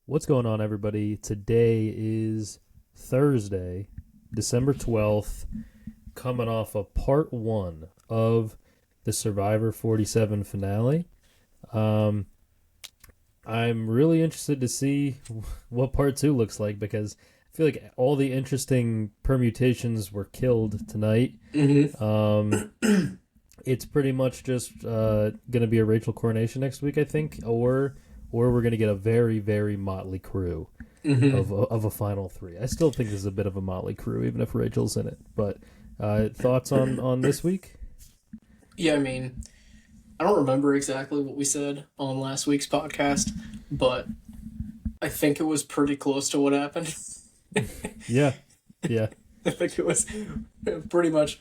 What's going on, everybody? Today is Thursday, December 12th, coming off of part one of the Survivor 47 finale. Um, I'm really interested to see what part two looks like because I feel like all the interesting permutations were killed tonight. It's pretty much just going to be a Rachel coronation next week, I think, or we're going to get a very, very motley crew of a final three. I still think this is a bit of a motley crew, even if Rachel's in it. But thoughts on this week? Yeah, I mean, I don't remember exactly what we said on last week's podcast, but I think it was pretty close to what happened. Yeah, yeah. I think it was pretty much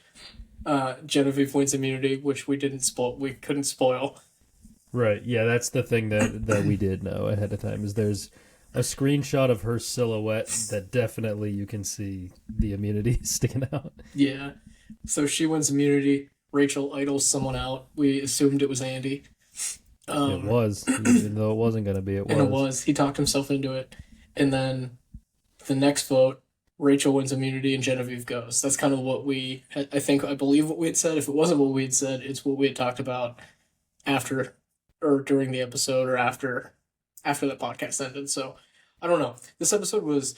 Genevieve wins immunity, which we couldn't spoil. Right, yeah, that's the thing that we did know ahead of time, is there's a screenshot of her silhouette that definitely you can see the immunity sticking out. Yeah, so she wins immunity. Rachel idles someone out. We assumed it was Andy. It was, even though it wasn't going to be, it was. And it was. He talked himself into it. And then the next vote, Rachel wins immunity and Genevieve goes. That's kind of what I believe what we had said. If it wasn't what we had said, it's what we had talked about after or during the episode or after the podcast ended. So I don't know. This episode was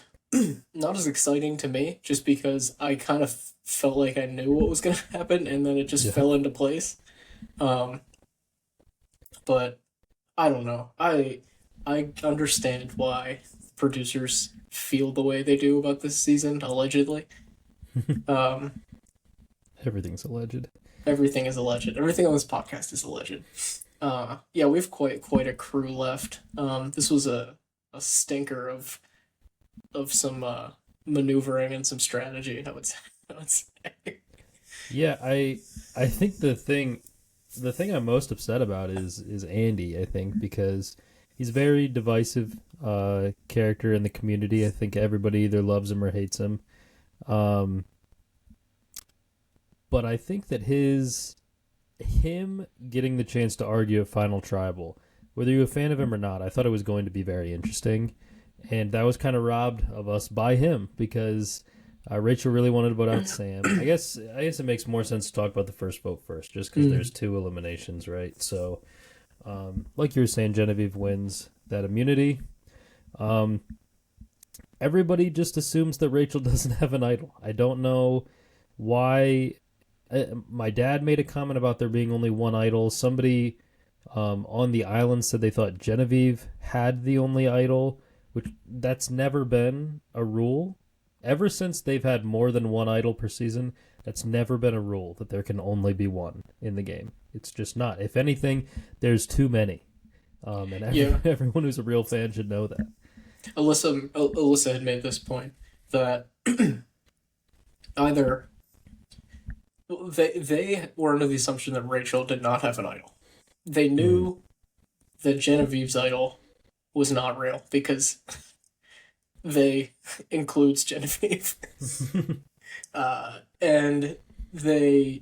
not as exciting to me just because I kind of felt like I knew what was going to happen and then it just fell into place. But I don't know. I understand why producers feel the way they do about this season, allegedly. Everything's alleged. Everything is alleged. Everything on this podcast is alleged. Yeah, we have quite a crew left. This was a stinker of some maneuvering and some strategy, I would say. Yeah, I think the thing I'm most upset about is Andy, I think, because he's a very divisive character in the community. I think everybody either loves him or hates him. But I think that him getting the chance to argue a final tribal, whether you're a fan of him or not, I thought it was going to be very interesting. And that was kind of robbed of us by him because Rachel really wanted to vote out Sam. I guess it makes more sense to talk about the first vote first, just because there's two eliminations, right? So, like you were saying, Genevieve wins that immunity. Everybody just assumes that Rachel doesn't have an idol. I don't know why. My dad made a comment about there being only one idol. Somebody on the island said they thought Genevieve had the only idol, which that's never been a rule. Ever since they've had more than one idol per season, that's never been a rule that there can only be one in the game. It's just not. If anything, there's too many. And everyone who's a real fan should know that. Alyssa had made this point that either they were under the assumption that Rachel did not have an idol. They knew that Genevieve's idol was not real because they includes Genevieve. And they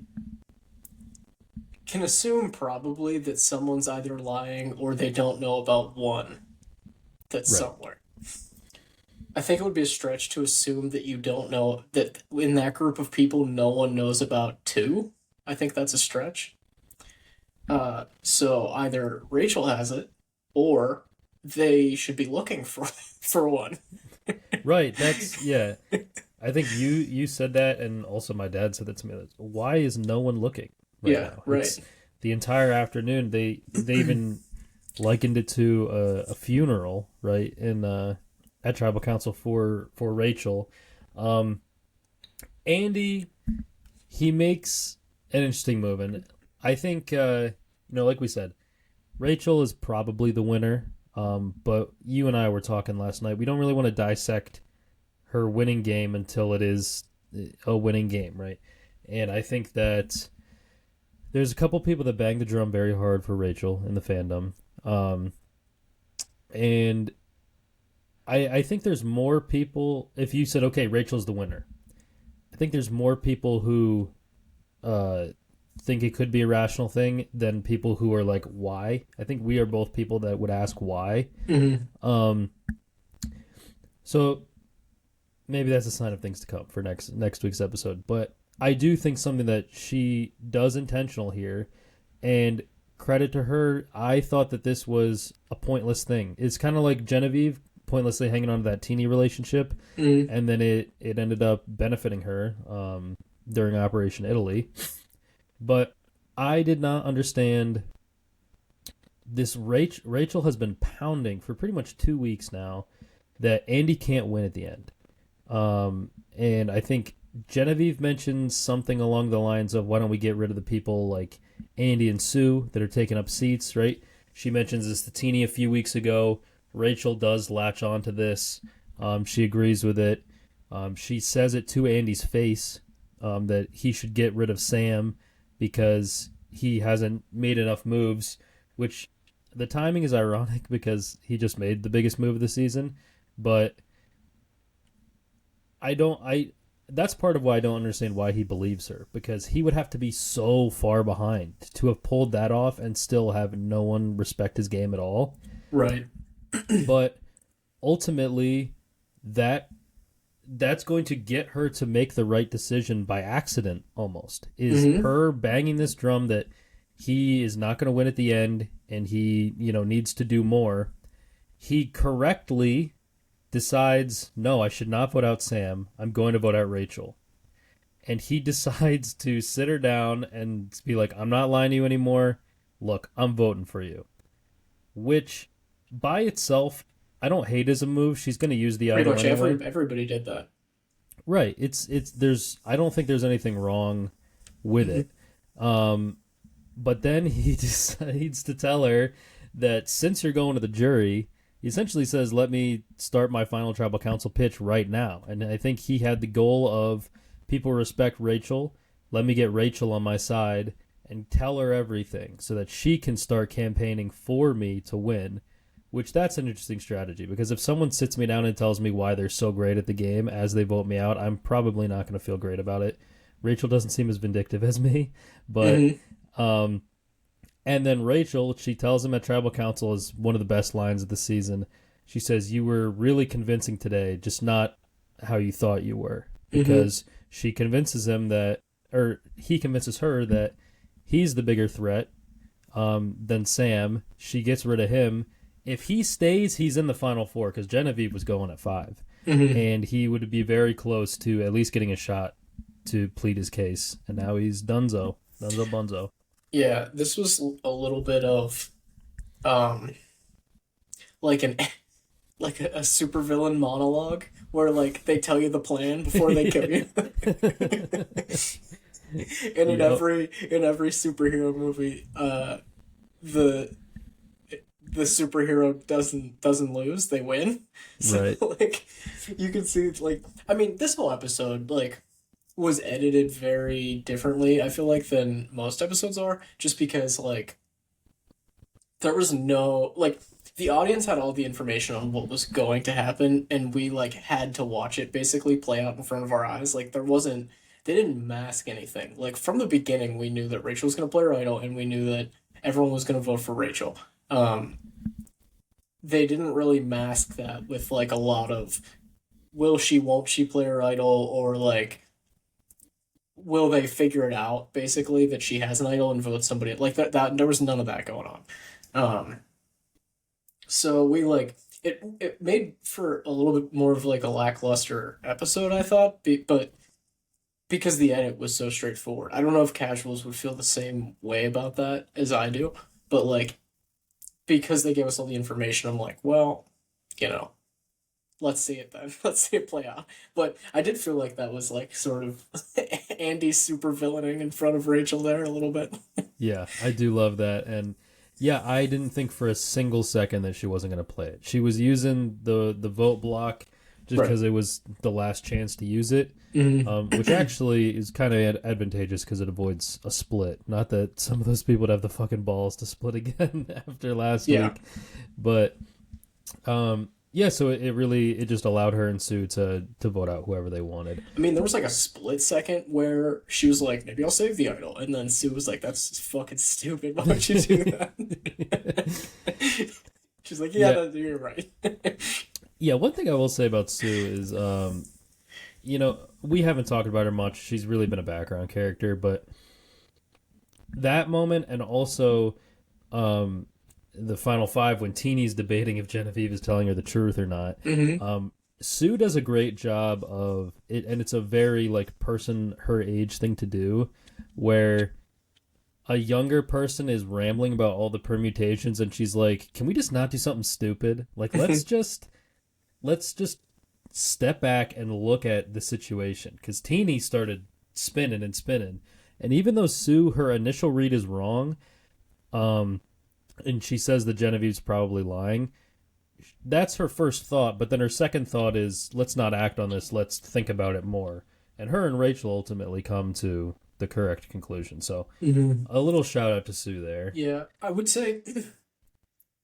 can assume probably that someone's either lying or they don't know about one that's somewhere. I think it would be a stretch to assume that you don't know that in that group of people no one knows about two. I think that's a stretch. So either Rachel has it or they should be looking for one. Right, yeah. I think you said that, and also my dad said that to me. Why is no one looking now? Right. The entire afternoon, they even likened it to a funeral, right, at Tribal Council for Rachel. Andy, he makes an interesting move, and I think, like we said, Rachel is probably the winner. But you and I were talking last night. We don't really want to dissect her winning game until it is a winning game, right? And I think that there's a couple people that bang the drum very hard for Rachel in the fandom. And I think there's more people, if you said, okay, Rachel's the winner, I think there's more people who think it could be a rational thing than people who are like, why? I think we are both people that would ask why. So maybe that's a sign of things to come for next week's episode. But I do think something that she does intentional here, and credit to her, I thought that this was a pointless thing. It's kind of like Genevieve pointlessly hanging on to that teeny relationship, Mm. and then it ended up benefiting her during Operation Italy. But I did not understand this. Rachel has been pounding for pretty much 2 weeks now that Andy can't win at the end. And I think Genevieve mentioned something along the lines of, why don't we get rid of the people like Andy and Sue that are taking up seats, right? She mentions this to Teeny a few weeks ago. Rachel does latch on to this. She agrees with it. She says it to Andy's face, that he should get rid of Sam because he hasn't made enough moves, which the timing is ironic because he just made the biggest move of the season. But I don't I that's part of why I don't understand why he believes her, because he would have to be so far behind to have pulled that off and still have no one respect his game at all. Right. But ultimately, that that's going to get her to make the right decision by accident, almost, is Mm-hmm. her banging this drum that he is not going to win at the end and he, needs to do more. He correctly decides, no, I should not vote out Sam. I'm going to vote out Rachel. And he decides to sit her down and be like, I'm not lying to you anymore. Look, I'm voting for you. Which, by itself, I don't hate as a move. She's going to use the Pretty idol much anyway. everybody did that. Right. It's there's I don't think there's anything wrong with Mm-hmm. it. But then he decides to tell her that since you're going to the jury, he essentially says, let me start my final tribal council pitch right now. And I think he had the goal of, people respect Rachel. Let me get Rachel on my side and tell her everything so that she can start campaigning for me to win. Which, that's an interesting strategy, because if someone sits me down and tells me why they're so great at the game as they vote me out, I'm probably not going to feel great about it. Rachel doesn't seem as vindictive as me, but Mm-hmm. um, and then Rachel, she tells him at Tribal Council, is one of the best lines of the season. She says, "You were really convincing today, just not how you thought you were." Mm-hmm. Because she convinces him that, or he convinces her that he's the bigger threat than Sam. She gets rid of him. If he stays, he's in the final four, because Genevieve was going at 5. Mm-hmm. And he would be very close to at least getting a shot to plead his case. And now he's dunzo. Dunzo bunzo. Yeah, this was a little bit of um like an like a supervillain monologue where like they tell you the plan before they kill you. And Yep. in every superhero movie, the the superhero doesn't lose, they win. So Right. like you can see, like, I mean, this whole episode like was edited very differently, I feel like, than most episodes are, just because like there was no, like, the audience had all the information on what was going to happen, and we like had to watch it basically play out in front of our eyes. Like there wasn't, they didn't mask anything. Like from the beginning we knew that Rachel was going to play her idol, and we knew that everyone was going to vote for Rachel. um they didn't really mask that with like a lot of will she, won't she play her idol, or like will they figure it out basically that she has an idol and vote somebody like that. There was none of that going on. So we like it made for a little bit more of like a lackluster episode, I thought, but because the edit was so straightforward. I don't know if casuals would feel the same way about that as I do, but like because they gave us all the information, I'm like, well, you know, let's see it then. Let's see it play out. But I did feel like that was like sort of Andy super villaining in front of Rachel there a little bit. Yeah, I do love that. And yeah, I didn't think for a single second that she wasn't going to play it. She was using the vote block just Right. because it was the last chance to use it, Mm-hmm. which actually is kind of advantageous because it avoids a split. Not that some of those people would have the fucking balls to split again after last Yeah. week, but yeah. So it just allowed her and Sue to vote out whoever they wanted. I mean, there was like a split second where she was like, maybe I'll save the idol. And then Sue was like, that's fucking stupid. Why would you do that? She's like, yeah, Yeah. you're right. Yeah, one thing I will say about Sue is, we haven't talked about her much. She's really been a background character, but that moment and also um, the final five when Teeny's debating if Genevieve is telling her the truth or not. Mm-hmm. Um, Sue does a great job of it, and it's a very like person her age thing to do, where a younger person is rambling about all the permutations, and she's like, "Can we just not do something stupid? Like, let's just step back and look at the situation." Because Teeny started spinning and spinning, and even though Sue, her initial read is wrong, um, and she says that Genevieve's probably lying. That's her first thought, but then her second thought is, let's not act on this, let's think about it more. And her and Rachel ultimately come to the correct conclusion. So Mm-hmm. a little shout out to Sue there. Yeah, I would say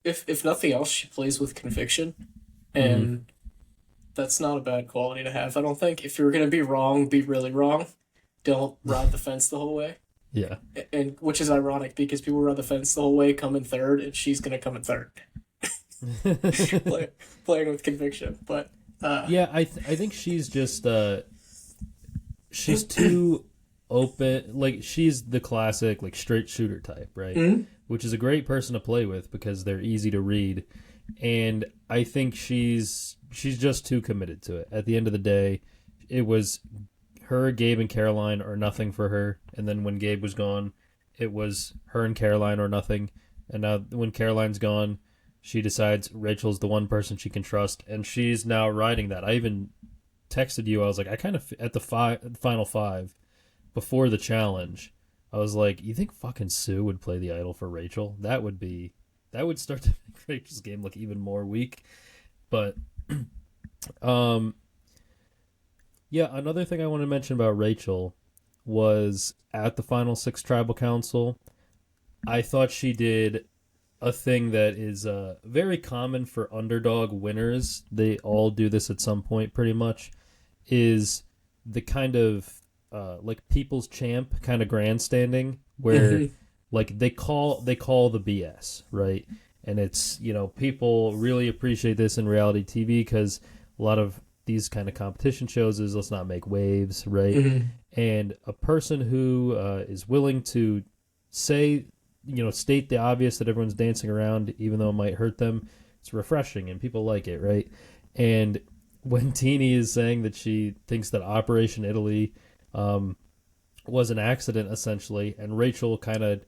if nothing else, she plays with conviction, Mm-hmm. and that's not a bad quality to have. I don't think if you're gonna be wrong, be really wrong. Don't ride the fence the whole way. Yeah. And which is ironic because people ride the fence the whole way, come in third, and she's gonna come in third. Play, playing with conviction, but Yeah, I think she's just she's too open. Like she's the classic like straight shooter type, right? mhm. Which is a great person to play with because they're easy to read. And I think she's just too committed to it. At the end of the day, it was her, Gabe, and Caroline or nothing for her. And then when Gabe was gone, it was her and Caroline or nothing. And now when Caroline's gone, she decides Rachel's the one person she can trust, and she's now riding that. I even texted you. I was like, I kind of at the final five before the challenge. I was like, you think fucking Sue would play the idol for Rachel? That would start to make Rachel's game look even more weak. But um, yeah, another thing I want to mention about Rachel was at the final six tribal council. I thought she did a thing that is very common for underdog winners. They all do this at some point, pretty much. Is the kind of like people's champ kind of grandstanding where Mhm. like they call the BS, right? And it's people really appreciate this in reality TV because a lot of these kind of competition shows is let's not make waves, right? Mhm. And a person who is willing to say state the obvious that everyone's dancing around even though it might hurt them, it's refreshing and people like it, right? And when Teeny is saying that she thinks that Operation Italy um, was an accident essentially, and Rachel kind of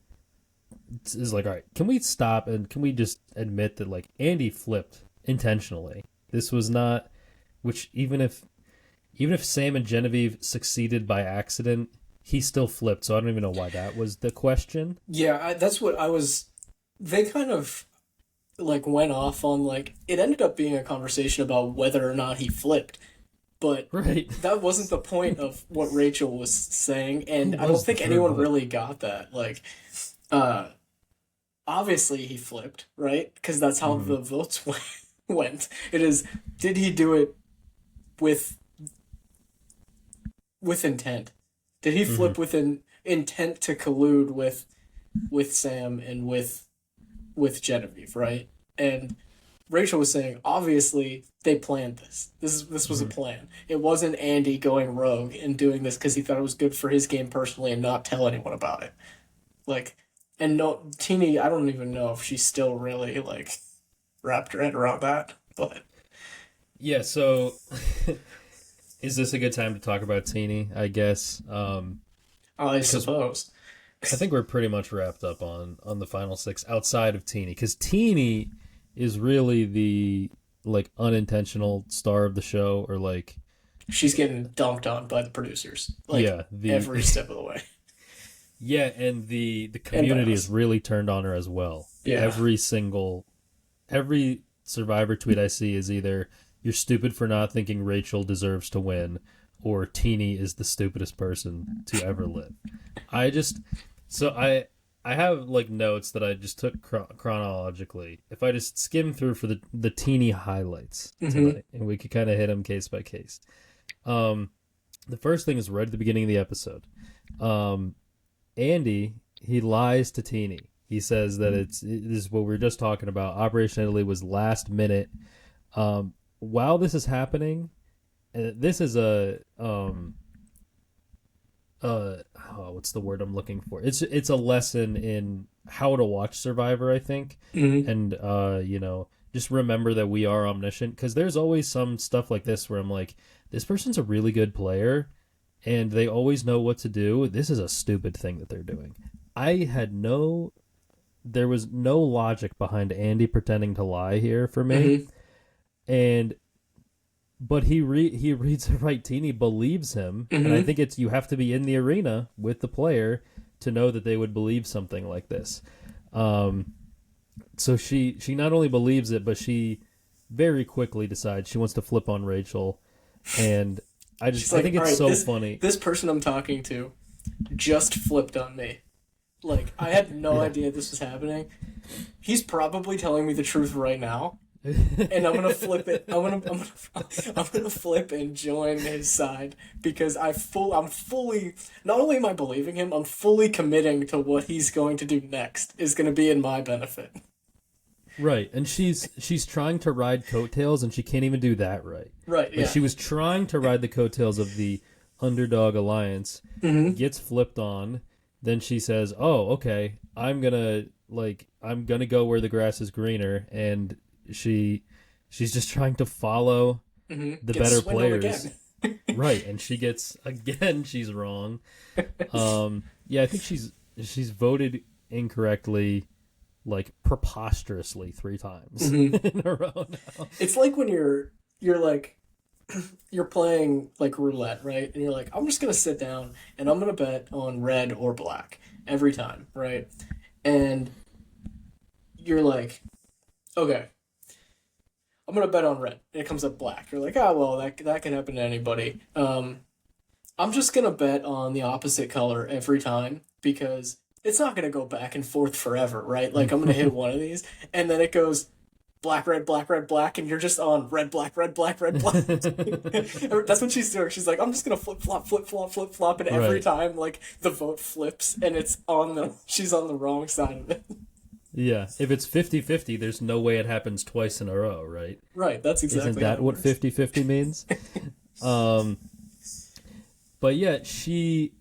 is like, all right, can we stop and can we just admit that like Andy flipped intentionally? This was not, which even if Sam and Genevieve succeeded by accident, he still flipped. So I don't even know why that was the question. Yeah, that's what I was. They kind of like went off on like it ended up being a conversation about whether or not he flipped, but Right. that wasn't the point of what Rachel was saying, Who and I don't was the think third anyone vote? really got that. Like, uh, obviously he flipped, right? Because that's how Mm-hmm. the votes went. It is, did he do it with intent? Did he Mm-hmm. flip with an intent to collude with Sam and with Genevieve, right? And Rachel was saying, obviously they planned this. This was a Mm-hmm. plan. It wasn't Andy going rogue and doing this because he thought it was good for his game personally and not tell anyone about it. Like, and no, Teeny, I don't even know if she's still really like wrapped her head around that. But Yeah. So, is this a good time to talk about Teeny? I guess I because suppose. I think we're pretty much wrapped up on the final six outside of Teeny because Teeny is really the like unintentional star of the show or like She's getting dunked on by the producers, like yeah the every step of the way. yeah, and the And by community has us. really turned on her as well. Yeah. Every Survivor tweet I see is either "you're stupid for not thinking Rachel deserves to win" or "Teeny is the stupidest person to ever live." I just so I have like notes that I just took chronologically. If I just skim through for the teeny highlights Mm-hmm. tonight, and we could kind of hit them case by case. Um, the first thing is right at the beginning of the episode. Um, Andy he lies to Teeny. He says that this is what we were just talking about. Operation Italy was last minute. Um, while this is happening, this is a what's the word I'm looking for? It's a lesson in how to watch Survivor, I think, Mm-hmm. and just remember that we are omniscient, because there's always some stuff like this where I'm like, this person's a really good player, and they always know what to do. This is a stupid thing that they're doing. There was no logic behind Andy pretending to lie here for me, Mm-hmm. and but he reads it right. Teeny believes him, and I Mm-hmm. think it's you have to be in the arena with the player to know that they would believe something like this. Um, so she not only believes it, but she very quickly decides she wants to flip on Rachel, and She's I like, think all it's right, so this funny. this person I'm talking to just flipped on me. Like, I had no Yeah. idea this was happening. He's probably telling me the truth right now, and I'm gonna flip it. I'm gonna flip and join his side because I'm fully. Not only am I believing him, I'm fully committing to what he's going to do next is going to be in my benefit. Right, and she's trying to ride coattails, and she can't even do that right. Right? Like Yeah. she was trying to ride the coattails of the underdog alliance, Mm-hmm. gets flipped on, then she says, "Oh, okay, I'm gonna go where the grass is greener," and she's just trying to follow Mm-hmm. the Get better swindled players. again. Right, and she gets again she's wrong. Yeah, I think she's voted incorrectly like preposterously 3 times Mm-hmm. in a row now. It's like when you're like you're playing like roulette, right? And you're like, I'm just gonna sit down and I'm gonna bet on red or black every time, right? And you're like, okay, I'm gonna bet on red, and it comes up black. You're like, ah, well, that can happen to anybody. I'm just gonna bet on the opposite color every time because it's not gonna go back and forth forever, right? Like I'm gonna hit one of these, and then it goes black, red, black, red, black, and you're just on red, black, red, black, red, black. That's what she's doing. She's like, I'm just gonna flip, flop, flip, flop, and every Right. time like the vote flips and she's on the wrong side of it. Yeah. If it's 50-50, there's no way it happens twice in a row, right? Right, that's Isn't exactly how that it what works. 50-50 means? Um but yeah, she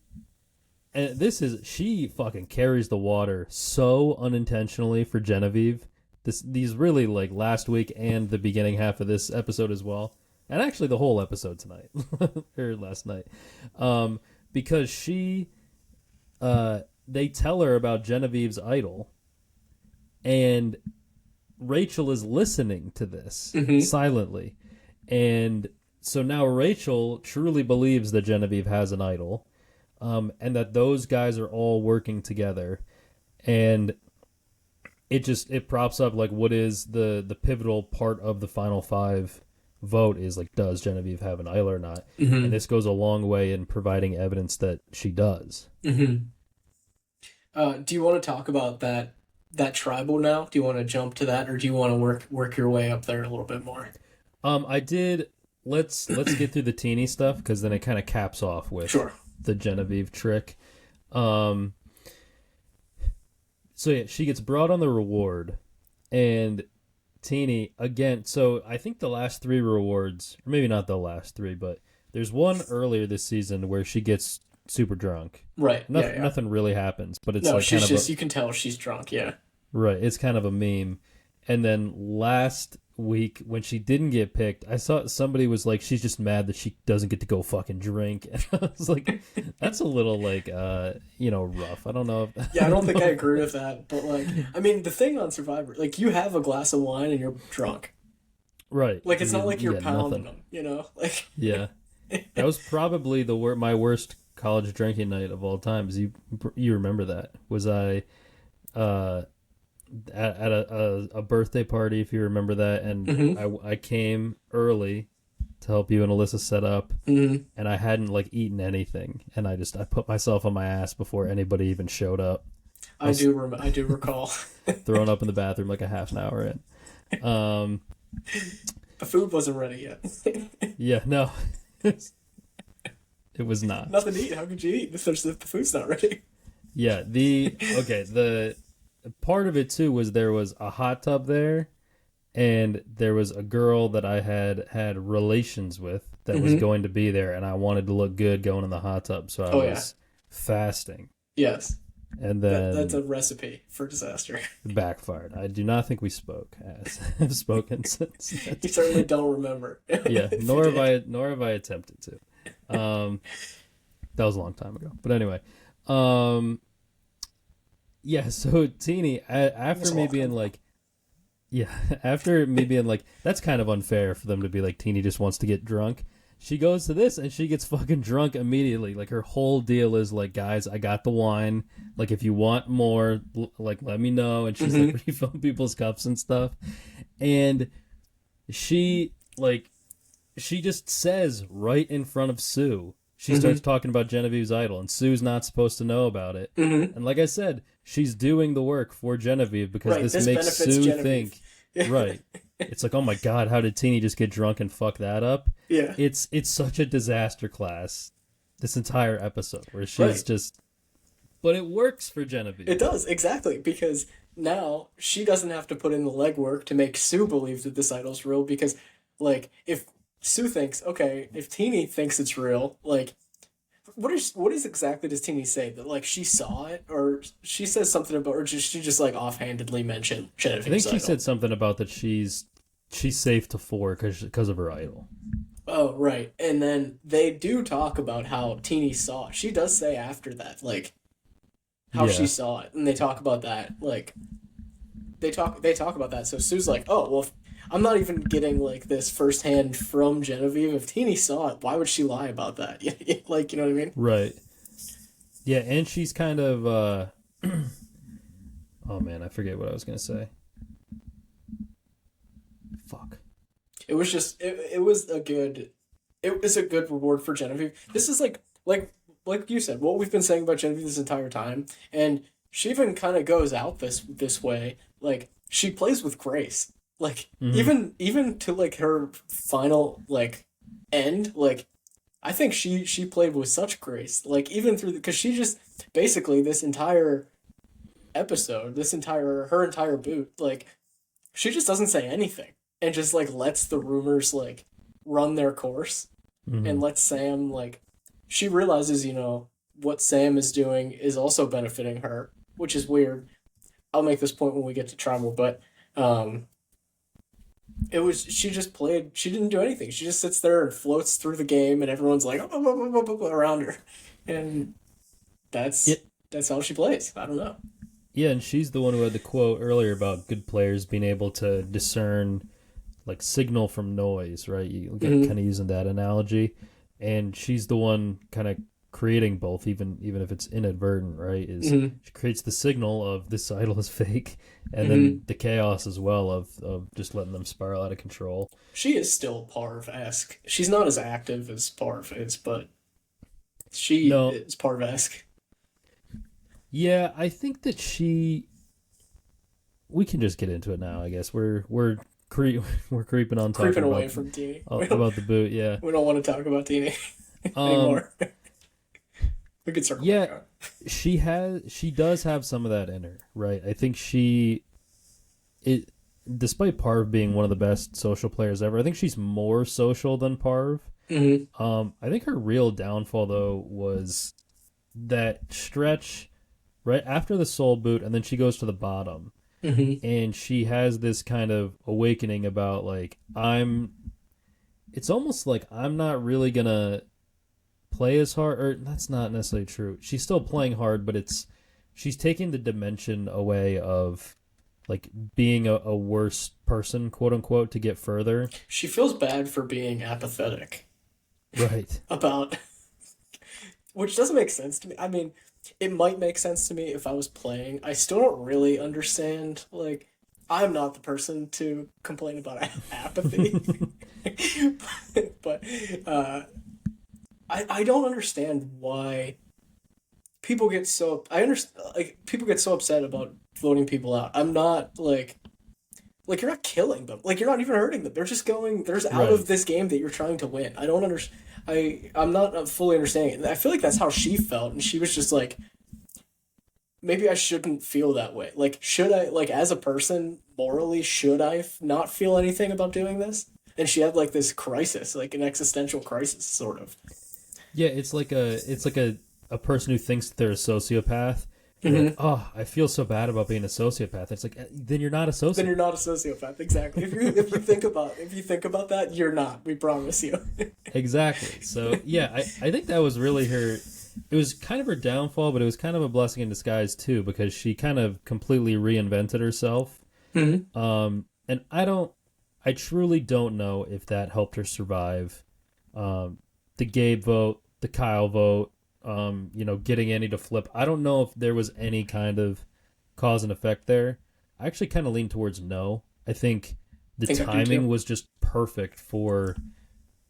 fucking carries the water so unintentionally for Genevieve. These really like last week and the beginning half of this episode as well. And actually the whole episode tonight or last night. Because they tell her about Genevieve's idol, and Rachel is listening to this Mm-hmm. silently. And so now Rachel truly believes that Genevieve has an idol, and that those guys are all working together. And it props up like what is the pivotal part of the final five vote is like, does Genevieve have an idol or not? And Mm-hmm. this goes a long way in providing evidence that she does. Mm-hmm. Do you want to talk about that tribal now? Do you want to jump to that, or do you want to work your way up there a little bit more? I did. Let's get through the teeny stuff because then it kind of caps off with Sure. the Genevieve trick. Um, so yeah, she gets brought on the reward, and Teeny again. So I think the last three rewards, or maybe not the last three, but there's one earlier this season where she gets super drunk. Right. Yeah. Nothing, Yeah. nothing really happens, but it's No, like kind she's of a just you can tell she's drunk. Yeah. right. It's kind of a meme. And then last week when she didn't get picked, I saw somebody was like, she's just mad that she doesn't get to go fucking drink. And I was like, that's a little like rough. I don't know if Yeah, I don't don't think I know. agree with that, but like, I mean, the thing on Survivor, like, you have a glass of wine and you're drunk. Right. Like, it's not like you're Yeah, pounding nothing. them, you know? Like, Yeah. That was probably my worst college drinking night of all time. You remember that? Was I uh at a birthday party, if you remember that, and hmm I came early to help you and Alyssa set up, hmm and I hadn't like eaten anything, and I put myself on my ass before anybody even showed up. I was I do recall. thrown up in the bathroom like a half an hour in. The food wasn't ready yet. Yeah, no, it was not. Nothing to eat. How could you eat if the food's not ready? Yeah, the part of it too was there was a hot tub there, and there was a girl that I had relations with that was Mm-hmm. going to be there, and I wanted to look good going in the hot tub, so I Oh yeah. was fasting, Yes. and That's then a recipe for disaster. it backfired. I do not think we spoke as have spoken since that You certainly time. don't remember Yeah, if you did. nor have I attempted to. That was a long time ago, but anyway, um, yeah. So Teeny, It was after a me long time being ago. like, yeah, after me being like, that's kind of unfair for them to be like, Teeny just wants to get drunk. She goes to this and she gets fucking drunk immediately. Like her whole deal is like, guys, I got the wine. Like if you want more, like let me know. And she's like Mm-hmm. refilling people's cups and stuff. And she like she just says right in front of Sue. She starts Mm-hmm. talking about Genevieve's idol, and Sue's not supposed to know about it. Mm-hmm. And like I said, she's doing the work for Genevieve because Right. this This makes benefits Sue Genevieve. think, right. It's like, oh my god, how did Teeny just get drunk and fuck that up? Yeah. It's such a disaster class. This entire episode where she's Right. just, but it works for It Genevieve. does exactly because now she doesn't have to put in the legwork to make Sue believe that this idol's real. Because, like, if Sue thinks, okay, if Teeny thinks it's real, like, what is exactly does Teeny say that like she saw it or she says something about or just she just like offhandedly mentioned I think Genevieve's she idol? said something about that she's safe to four because of her idol. Oh, right. And then they do talk about how Teeny saw it. She does say after that, like, how she Yeah, saw it. And they talk about that. Like, they talk about that. So Sue's like, oh, well, if I'm not even getting, like, this firsthand from Genevieve. If Teeny saw it, why would she lie about that? Like, you know what I mean? right. Yeah, and she's kind of oh man, I forget what I was gonna say. Fuck. It was just, it was a good reward for Genevieve. This is like you said, what we've been saying about Genevieve this entire time. And she even kind of goes out this way. Like, she plays with grace. Like, Mm-hmm. even to like her final like end, like I think she played with such grace. Like even through because she just basically this entire episode, this entire her entire boot, like she just doesn't say anything and just like lets the rumors like run their course Mm-hmm. and lets Sam like she realizes, what Sam is doing is also benefiting her, which is weird. I'll make this point when we get to Tribal, but um it was she just played. She didn't do anything. She just sits there and floats through the game, and everyone's like around her, and Yeah, that's how she plays. I don't know. yeah, and she's the one who had the quote earlier about good players being able to discern like signal from noise, right? You get Mm-hmm. kind of using that analogy, and she's the one kind of creating both, even if it's inadvertent, right? Is Mm-hmm. she creates the signal of this idol is fake, and Mm-hmm. then the chaos as well of just letting them spiral out of control. She is still Parv-esque. She's not as active as Parv is, but she No, is Parv-esque. yeah, I think that she. We can just get into it now. I guess we're creeping on Creeping talking away about from Teeny. about the boot. Yeah, We don't want to talk about Teeny um, anymore. We could circle yeah. back on. She does have some of that in her, right? I think it despite Parv being one of the best social players ever, I think she's more social than Parv. Mm-hmm. I think her real downfall though was that stretch right after the soul boot, and then she goes to the bottom, Mm-hmm. and she has this kind of awakening about like I'm. It's almost like I'm not really gonna play as hard, or that's not necessarily true. She's still playing hard, but she's taking the dimension away of like being a worse person, quote unquote, to get further. She feels bad for being apathetic Right. about which doesn't make sense to me. I mean, it might make sense to me if I was playing. I still don't really understand. Like, I'm not the person to complain about apathy, but uh, I don't understand why people get so. I understand like people get so upset about voting people out. I'm not like you're not killing them. Like you're not even hurting them. They're just going. There's out Right. of this game that you're trying to win. I don't understand. I'm not fully understanding it. I feel like that's how she felt, and she was just like maybe I shouldn't feel that way. Like, should I, like, as a person, morally, should I not feel anything about doing this? And she had like this crisis, like an existential crisis, sort of. Yeah, it's like a person who thinks that they're a sociopath. They're like, Mm-hmm. oh, I feel so bad about being a sociopath. It's like, then you're not a Then you're sociopath. not a sociopath, exactly. If you think about that, you're not. We promise you. Exactly. So yeah, I think that was really her. It was kind of her downfall, but it was kind of a blessing in disguise too, because she kind of completely reinvented herself. Mm-hmm. And I truly don't know if that helped her survive. The Gabe vote, the Kyle vote, getting Andy to flip. I don't know if there was any kind of cause and effect there. I actually kind of lean towards no. I think I the think I do timing too. was just perfect for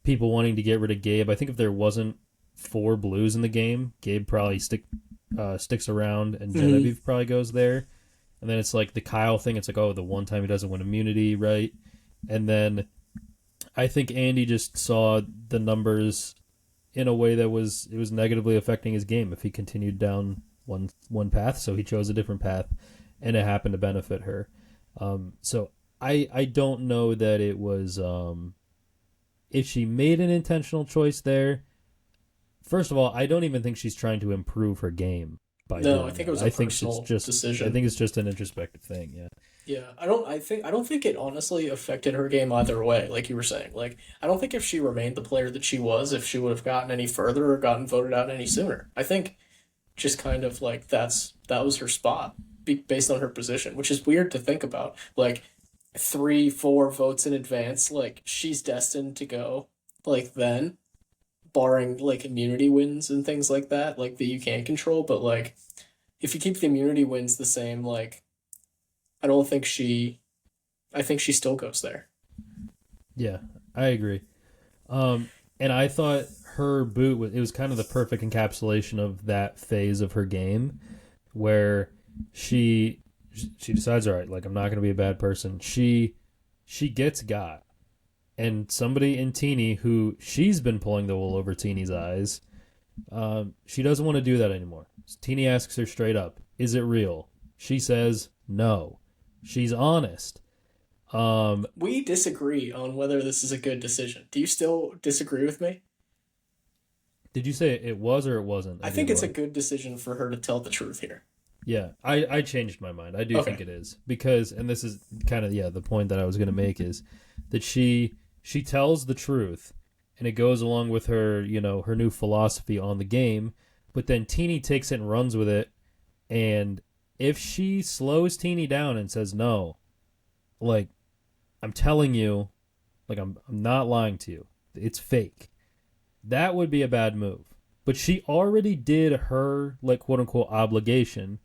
people wanting to get rid of Gabe. I think if there wasn't four blues in the game, Gabe probably sticks around, and Mm-hmm. Genevieve probably goes there. And then it's like the Kyle thing. It's like, oh, the one time he doesn't win immunity, right? And then I think Andy just saw the numbers in a way that was negatively affecting his game if he continued down one path. So he chose a different path, and it happened to benefit her. So I don't know that it was if she made an intentional choice there. First of all, I don't even think she's trying to improve her game by No, I doing think it that. was a personal I decision. think it's just an introspective thing. Yeah. Yeah, I don't think it honestly affected her game either way, like you were saying. Like, I don't think if she remained the player that she was, if she would have gotten any further or gotten voted out any sooner. I think just kind of like that was her spot based on her position, which is weird to think about. Like 3, 4 votes in advance, like she's destined to go like then, barring like immunity wins and things like that, like that you can control. But like if you keep the immunity wins the same, like I don't think she I think she still goes there. Yeah, I agree. And I thought her boot was it was kind of the perfect encapsulation of that phase of her game where she she decides, all right, like I'm not going to be a bad person. She gets got, and somebody in Teeny who she's been pulling the wool over Teeny's eyes. She doesn't want to do that anymore. Teeny asks her straight up, "Is it real?" She says no. She's honest. Um, We disagree on whether this is a good decision. Do you still disagree with me? did you say it was or it wasn't I a good think it's a one? good decision for her to tell the truth here. Yeah, I changed my mind. I do think Okay. it is because, and this is kind of the point that I was going to make is that she tells the truth, and it goes along with her her new philosophy on the game. But then Teeny takes it and runs with it, and if she slows Teeny down and says no, like I'm telling you, like I'm not lying to you, it's fake. That would be a bad move. But she already did her like quote unquote obligation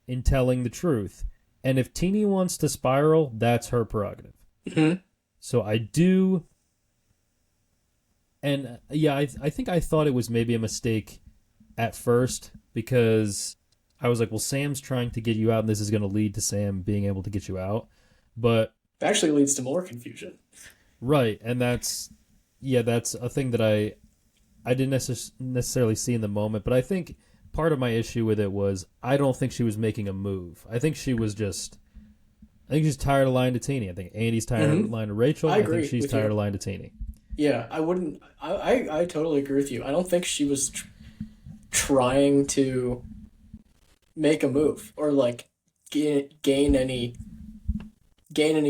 in telling the truth. And if Teeny wants to spiral, that's her prerogative. Hmm. So I do, and yeah, I think I thought it was maybe a mistake at first because I was like, well, Sam's trying to get you out, and this is going to lead to Sam being able to get you out. But It actually leads to more confusion. right, and that's a thing that I didn't necessarily see in the moment, but I think part of my issue with it was I don't think she was making a move. I think she's tired of lying to Teeny. I think Andy's tired of Hmm. lying to I Rachel. I think agree she's with tired you. of lying to Teeny. Yeah, I wouldn't. I totally agree with you. I don't think she was trying to make a move or like gain any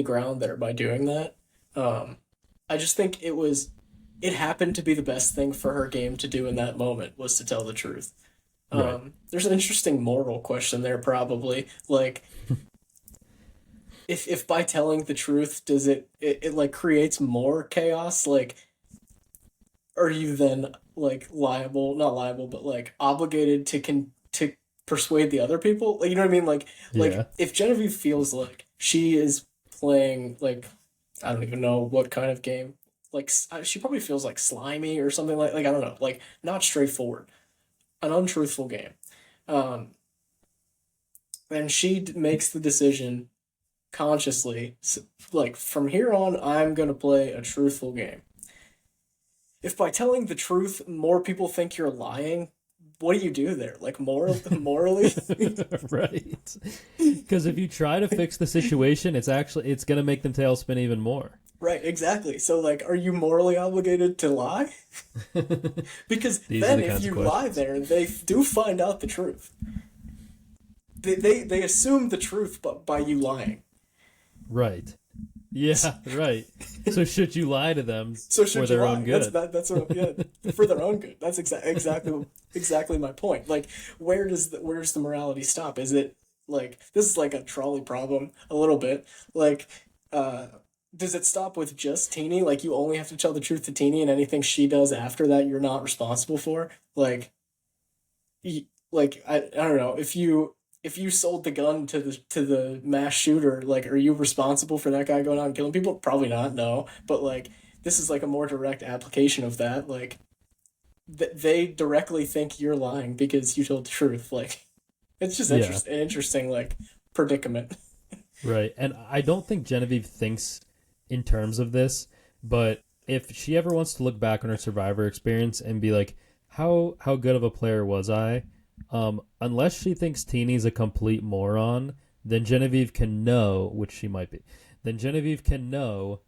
ground there by doing that. Um, I just think it happened to be the best thing for her game to do in that moment was to tell the truth. Right. There's an interesting moral question there, probably. Like, if by telling the truth, does it like creates more chaos? Like, are you then like liable, not liable, but like obligated to persuade the other people? Like, you know what I mean? Yeah. Like if Genevieve feels like she is playing like I don't even know what kind of game. Like she probably feels like slimy or something like I don't know, like not straightforward, an untruthful game. Um, and she makes the decision consciously, like from here on, I'm gonna play a truthful game. If by telling the truth more people think you're lying, what do you do there? Like morally? Right. Because if you try to fix the situation, it's gonna make them tailspin even more. Right, exactly. So like, are you morally obligated to lie? Because These are then the if kinds you of lie questions. there, they do find out the truth. They assume the truth by you lying. Right. Yeah, right. So should you lie to them So for should you their own lie? That's good? that's what, yeah, for their own good. That's exactly my point. Like, where's the morality stop? Is it like this is like a trolley problem a little bit? Like, uh, does it stop with just Teeny? Like, you only have to tell the truth to Teeny, and anything she does after that, you're not responsible for. Like, like I don't know if you sold the gun to the mass shooter, like, are you responsible for that guy going out and killing people? Probably not, no. But like, this is like a more direct application of that. Like, they directly think you're lying because you told the truth. Like, it's just Yeah, an interesting like predicament. right. And I don't think Genevieve thinks in terms of this, but if she ever wants to look back on her Survivor experience and be like, how good of a player was I? Unless she thinks Teeny's a complete moron, then Genevieve can know, which she might be, then Genevieve can know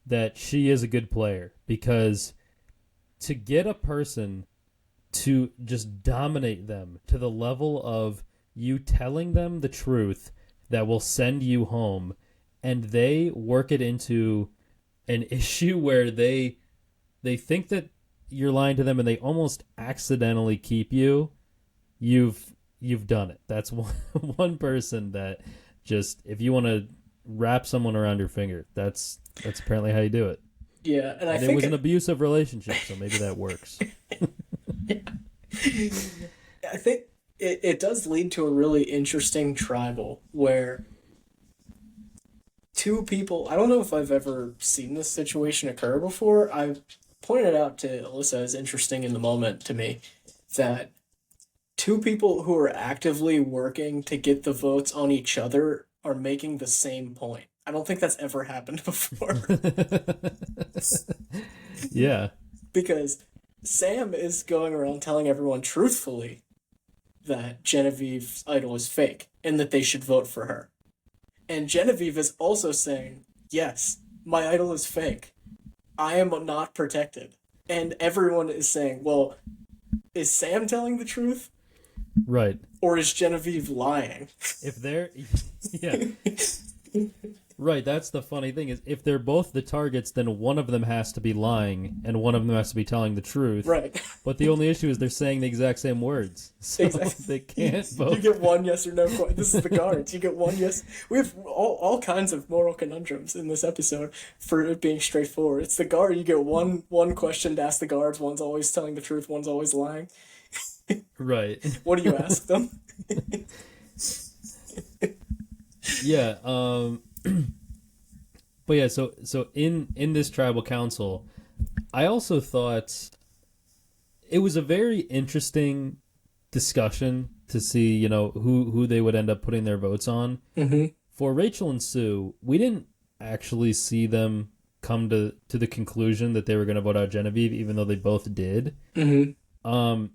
that she is a good player because to get a person to just dominate them to the level of you telling them the truth that will send you home and they work it into an issue where they think that you're lying to them and they almost accidentally keep you, you've done it. That's one person that just if you want to wrap someone around your finger, that's apparently how you do it. Yeah, and I And it think was an abusive relationship, so maybe that works. I think it does lead to a really interesting tribal where two people, I don't know if I've ever seen this situation occur before. I pointed out to Alyssa as interesting in the moment to me that two people who are actively working to get the votes on each other are making the same point. I don't think that's ever happened before. Yeah, Because Sam is going around telling everyone truthfully that Genevieve's idol is fake and that they should vote for her. And Genevieve is also saying, yes, my idol is fake. I am not protected. And everyone is saying, well, is Sam telling the truth right. or is Genevieve lying? If they're yeah, right, that's the funny thing is if they're both the targets, then one of them has to be lying and one of them has to be telling the truth. Right. But the only issue is they're saying the exact same words, so Exactly. they can't You vote. get one yes or no. This is the guards. You get one yes. We have all kinds of moral conundrums in this episode for it being straightforward. It's the guard. You get one question to ask the guards. One's always telling the truth. One's always lying. Right. What do you ask them? Yeah. But yeah. So in this tribal council, I also thought it was a very interesting discussion to see, who they would end up putting their votes on. Mm-hmm. For Rachel and Sue, we didn't actually see them come to the conclusion that they were going to vote out Genevieve, even though they both did. Mm-hmm.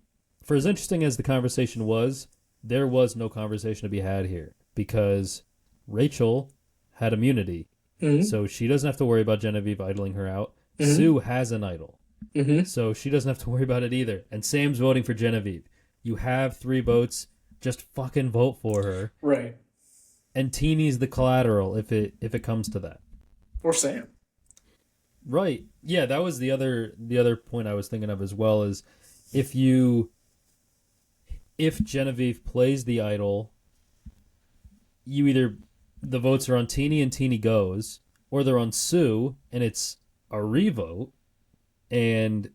For as interesting as the conversation was, there was no conversation to be had here because Rachel had immunity, Mm-hmm. so she doesn't have to worry about Genevieve idling her out. Mm-hmm. Sue has an idol, Mm-hmm. so she doesn't have to worry about it either. And Sam's voting for Genevieve. You have 3 votes. Just fucking vote for her. Right. And Teeny's the collateral if it comes to that. Or Sam. Right. Yeah, that was the other point I was thinking of as well is if Genevieve plays the idol, you either the votes are on Teeny and Teeny goes, or they're on Sue and it's a revote, and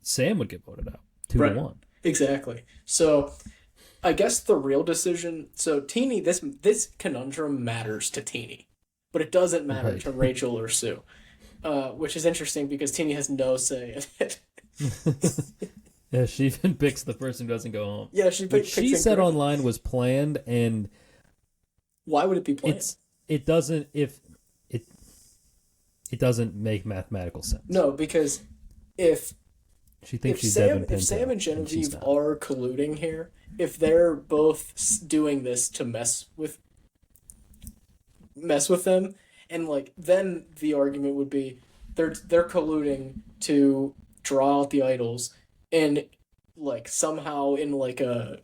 Sam would get voted out 2-1. Exactly. So I guess the real decision. So Teeny, this conundrum matters to Teeny, but it doesn't matter Right. to Rachel or Sue, which is interesting because Teeny has no say in it. Yeah, she even picks the person who doesn't go home. Yeah, she Which picks she said incorrectly. online was planned, and Why would it be planned? it doesn't if it doesn't make mathematical sense. No, because if She thinks she's Devin If Sam Pinto, and and she's Genevieve not. are colluding here, if they're both doing this to mess with them, and like then the argument would be they're colluding to draw out the idols, and like somehow in like a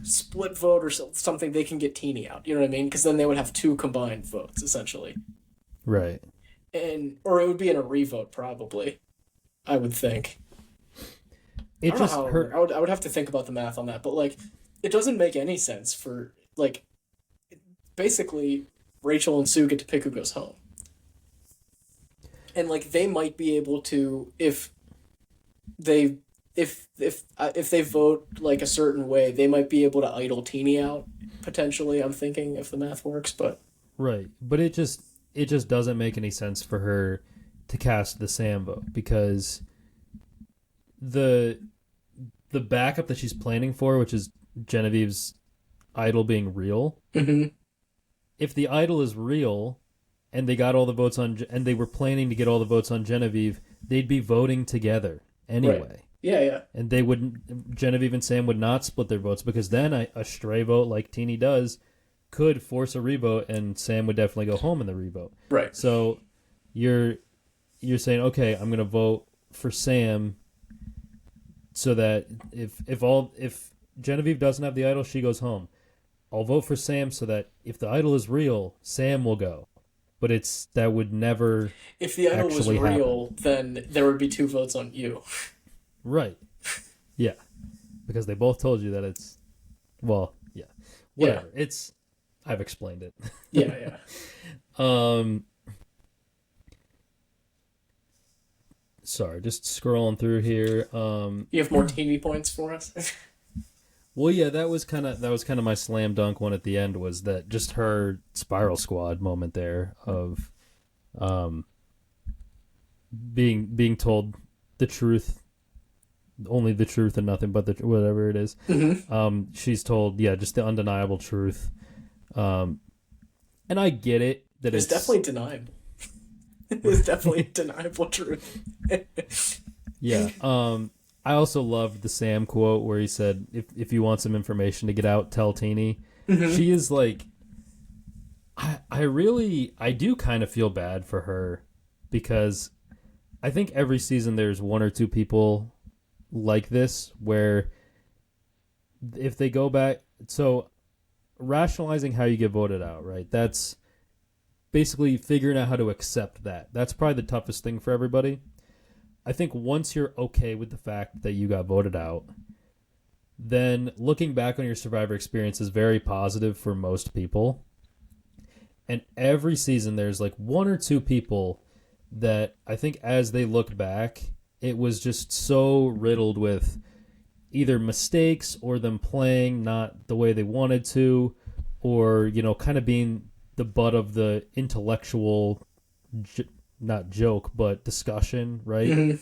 split vote or something they can get Teeny out. You know what I mean? Because then they would have two combined votes essentially, Right. and or it would be in a revote probably. I would think. I It don't know just how hurt. I would have to think about the math on that, but like it doesn't make any sense for like basically Rachel and Sue get to pick who goes home. And like they might be able to they if they vote like a certain way, they might be able to idle Teeny out potentially. I'm thinking if the math works, but Right. But it just doesn't make any sense for her to cast the Sam vote because the the backup that she's planning for, which is Genevieve's idol being real, mm-hmm. if the idol is real and they got all the votes on and they were planning to get all the votes on Genevieve, they'd be voting together Right. anyway. Yeah, yeah. And they wouldn't Genevieve and Sam would not split their votes because then a stray vote like Teeny does could force a revote and Sam would definitely go home in the revote. Right. So you're saying, okay, I'm gonna vote for Sam so that if Genevieve doesn't have the idol, she goes home. I'll vote for Sam so that if the idol is real, Sam will go. But that would never If the idol was actually real, happen. then there would be two votes on you. Right. Yeah. Because they both told you that it's yeah. Yeah. Whatever. I've explained it. Yeah, yeah. um Sorry, just scrolling through here. You have more TV points for us? Well, yeah, that was kind of my slam dunk one at the end was that just her Spiral Squad moment there of um being told the truth, only the truth and nothing but the whatever it is. Mm-hmm. She's told, yeah, just the undeniable truth. And I get it that It's definitely denied. It's definitely a deniable truth. yeah. I also loved the Sam quote where he said, "If you want some information to get out, tell Teeny." Mm-hmm. She is like, I do kind of feel bad for her because I think every season there's one or two people like this where if they go back, so rationalizing how you get voted out, right? That's basically figuring out how to accept that. That's probably the toughest thing for everybody. I think once you're okay with the fact that you got voted out, then looking back on your Survivor experience is very positive for most people. And every season there's like one or two people that I think as they look back, it was just so riddled with either mistakes or them playing not the way they wanted to, or, kind of being the butt of the intellectual not joke, but discussion, right? Mm-hmm.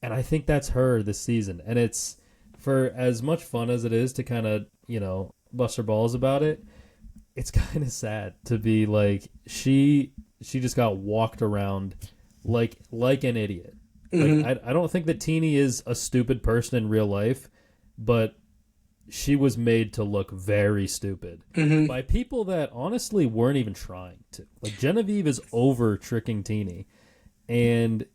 And I think that's her this season. And it's for as much fun as it is to kind of, bust her balls about it, it's kind of sad to be like she just got walked around like an idiot. Mm-hmm. Like I don't think that Teeny is a stupid person in real life, but she was made to look very stupid by people that honestly weren't even trying to. Like Genevieve is over tricking Teeny. And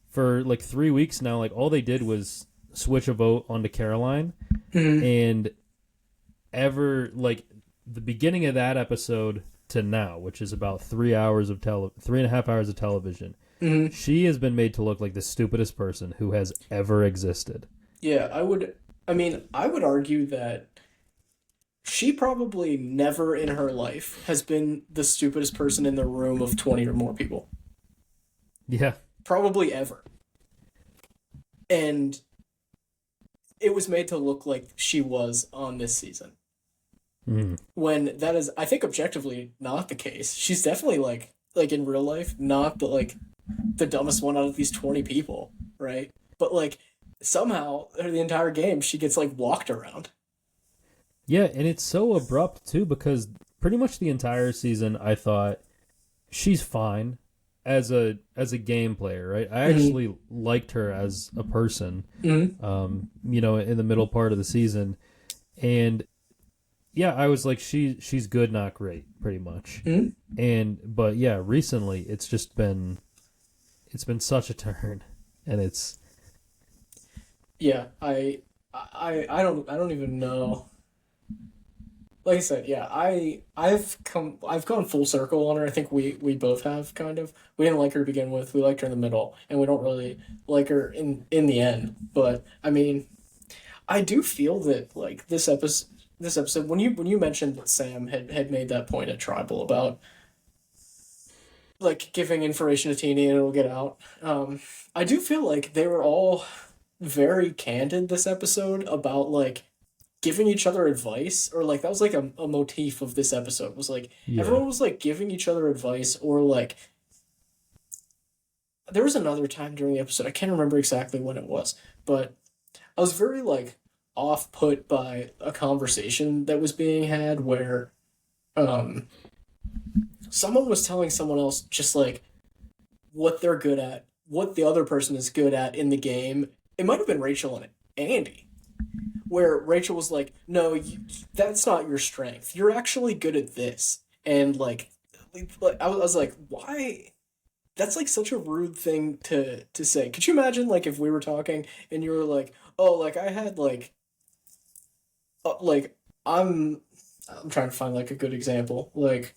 for like 3 weeks now, like all they did was switch a vote onto Caroline. Mm-hmm. And ever like the beginning of that episode to now, which is about 3.5 hours of television, Mm-hmm. she has been made to look like the stupidest person who has ever existed. Yeah, I would argue that she probably never in her life has been the stupidest person in the room of 20 or more people. Yeah. Probably ever. And it was made to look like she was on this season. Mm. When that is, I think, objectively not the case. She's definitely like in real life, not the dumbest one out of these 20 people, right? But like somehow the entire game she gets like walked around. Yeah, and it's so abrupt too because pretty much the entire season I thought she's fine. as a game player, right? I Mm-hmm. actually liked her as a person, Mm-hmm. in the middle part of the season, and yeah, I was like, she's good, not great, pretty much. Mm-hmm. And but yeah, recently it's been such a turn, and it's Yeah, I don't even know. Like I said, yeah, I've gone full circle on her. I think we both have kind of. We didn't like her to begin with. We liked her in the middle, and we don't really like her in the end. But I mean, I do feel that like this episode when you mentioned that Sam had made that point at Tribal about like giving information to Teeny and it'll get out. I do feel like they were all very candid this episode about like giving each other advice, or like that was like a motif of this episode was like yeah, everyone was like giving each other advice, or like there was another time during the episode, I can't remember exactly when it was, but I was very like off put by a conversation that was being had where um someone was telling someone else just like what they're good at, what the other person is good at in the game. It might have been Rachel and Andy, where Rachel was like, "No, that's not your strength. You're actually good at this." And like I was like, "Why?" That's like such a rude thing to say. Could you imagine like if we were talking and you were like, "Oh, like I had like I'm I'm trying to find like a good example. Like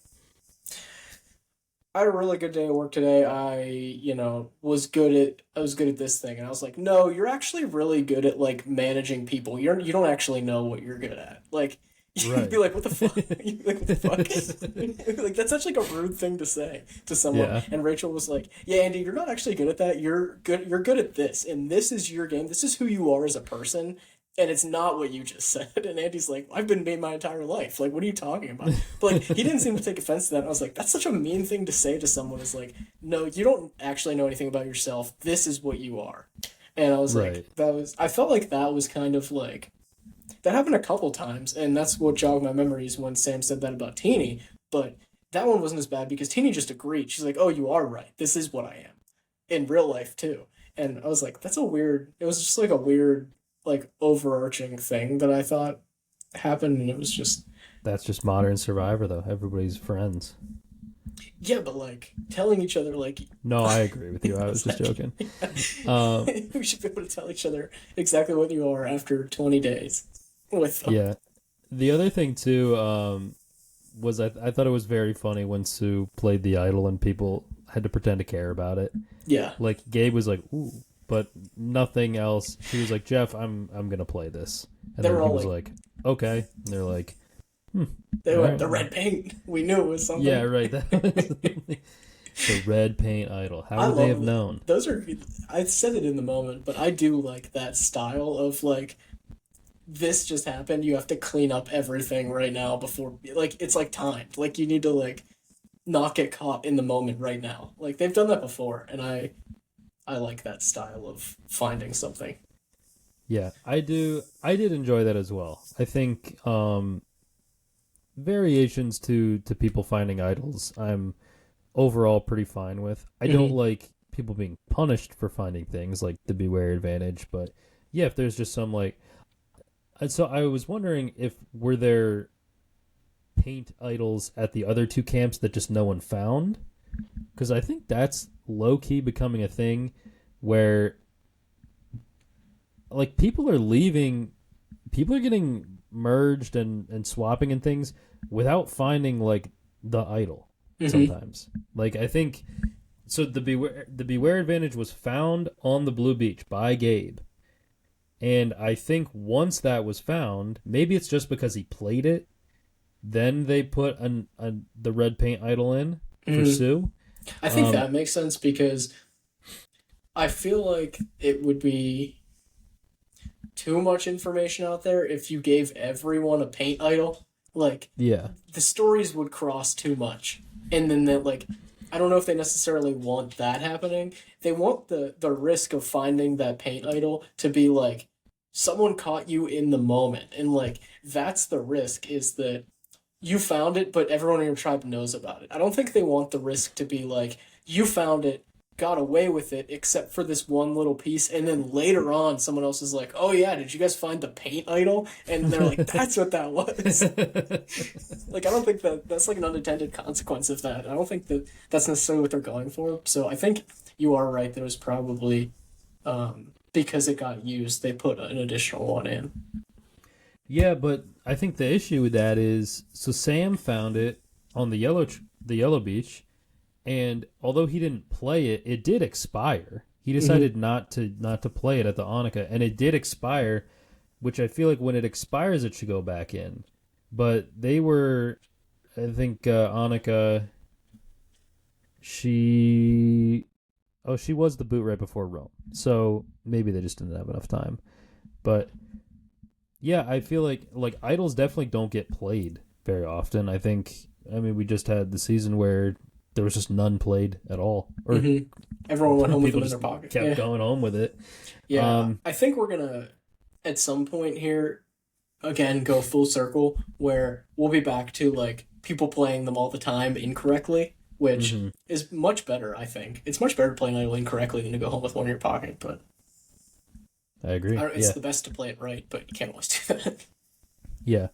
I had a really good day at work today. I was good at this thing, and I was like, no, you're actually really good at like managing people. You don't actually know what you're good at. Like you'd be right. like, what the fuck? You'd be like, what the fuck? Like that's such like a rude thing to say to someone. Yeah, And Rachel was like, yeah, Andy, you're not actually good at that. You're good at this, and this is your game. This is who you are as a person. And it's not what you just said. And Andy's like, I've been me my entire life. Like, what are you talking about? But like, he didn't seem to take offense to that. And I was like, that's such a mean thing to say to someone. Is like, no, you don't actually know anything about yourself. This is what you are. And I was like, right. I felt like that was kind of like, that happened a couple times. And that's what jogged my memories when Sam said that about Teeny. But that one wasn't as bad because Teeny just agreed. She's like, oh, you are right. This is what I am in real life too. And I was like, that's a weird, it was just like a weird, like overarching thing that I thought happened. And it was just, That's just modern Survivor, though. Everybody's friends. yeah, but like telling each other, like, No, I agree with you. I was it's just like, joking. Uh, we should be able to tell each other exactly what you are after 20 days with them. yeah. The other thing too, was I thought it was very funny when Sue played the idol and people had to pretend to care about it. Yeah. Like Gabe was like, "Ooh," but nothing else. She was like, "Jeff, I'm gonna play this," and They then were he all was like, like, "Okay," and they're like, "Hmm, they all went, right, the well, red paint. We knew it was yeah, something. right." The red paint idol. How I would they have love that. known? Those are, I said it in the moment, but I do like that style of like, this just happened. You have to clean up everything right now before, like, it's like timed. Like, you need to, like, not get caught in the moment right now. Like, they've done that before, and I like that style of finding something. Yeah, I do. I did enjoy that as well. I think variations to people finding idols, I'm overall pretty fine with. I don't Mm-hmm. like people being punished for finding things like the beware advantage, but yeah, if there's just some like, and so I was wondering if were there paint idols at the other two camps that just no one found, because I think that's low key becoming a thing where like people are leaving, people are getting merged and swapping and things without finding like the idol Mm-hmm. sometimes. Like I think so the beware advantage was found on the blue beach by Gabe. And I think once that was found, maybe it's just because he played it, then they put the red paint idol in for Mm-hmm. Sue. I think Um that makes sense because I feel like it would be too much information out there if you gave everyone a paint idol. Like, yeah. the stories would cross too much. And then that like I don't know if they necessarily want that happening. They want the risk of finding that paint idol to be like someone caught you in the moment. And like that's the risk, is that you found it but everyone in your tribe knows about it. I don't think they want the risk to be like you found it, got away with it, except for this one little piece, and then later on, someone else is like, "Oh yeah, did you guys find the paint idol?" And they're like, "That's what that was." Like, I don't think that that's like an unintended consequence of that. I don't think that that's necessarily what they're going for. So I think you are right. There was probably because it got used, they put an additional one in. Yeah, but I think the issue with that is so Sam found it on the yellow beach, and although he didn't play it, it did expire. He Hmm. decided not to play it at the Annika, and it did expire, which I feel like when it expires, it should go back in. But they were, I think Annika, she she was the boot right before Rome, so maybe they just didn't have enough time. But yeah, I feel like idols definitely don't get played very often. I mean we just had the season where there was just none played at all, or Hmm. Everyone went home with people them in their just pocket. kept Yeah. going home with it. Yeah. Um, I think we're gonna at some point here again go full circle where we'll be back to like people playing them all the time incorrectly, which mhm, is much better, I think. It's much better playing idle incorrectly than to go home with one in your pocket, but I agree. it's Yeah, the best to play it right, but you can't always do that. yeah.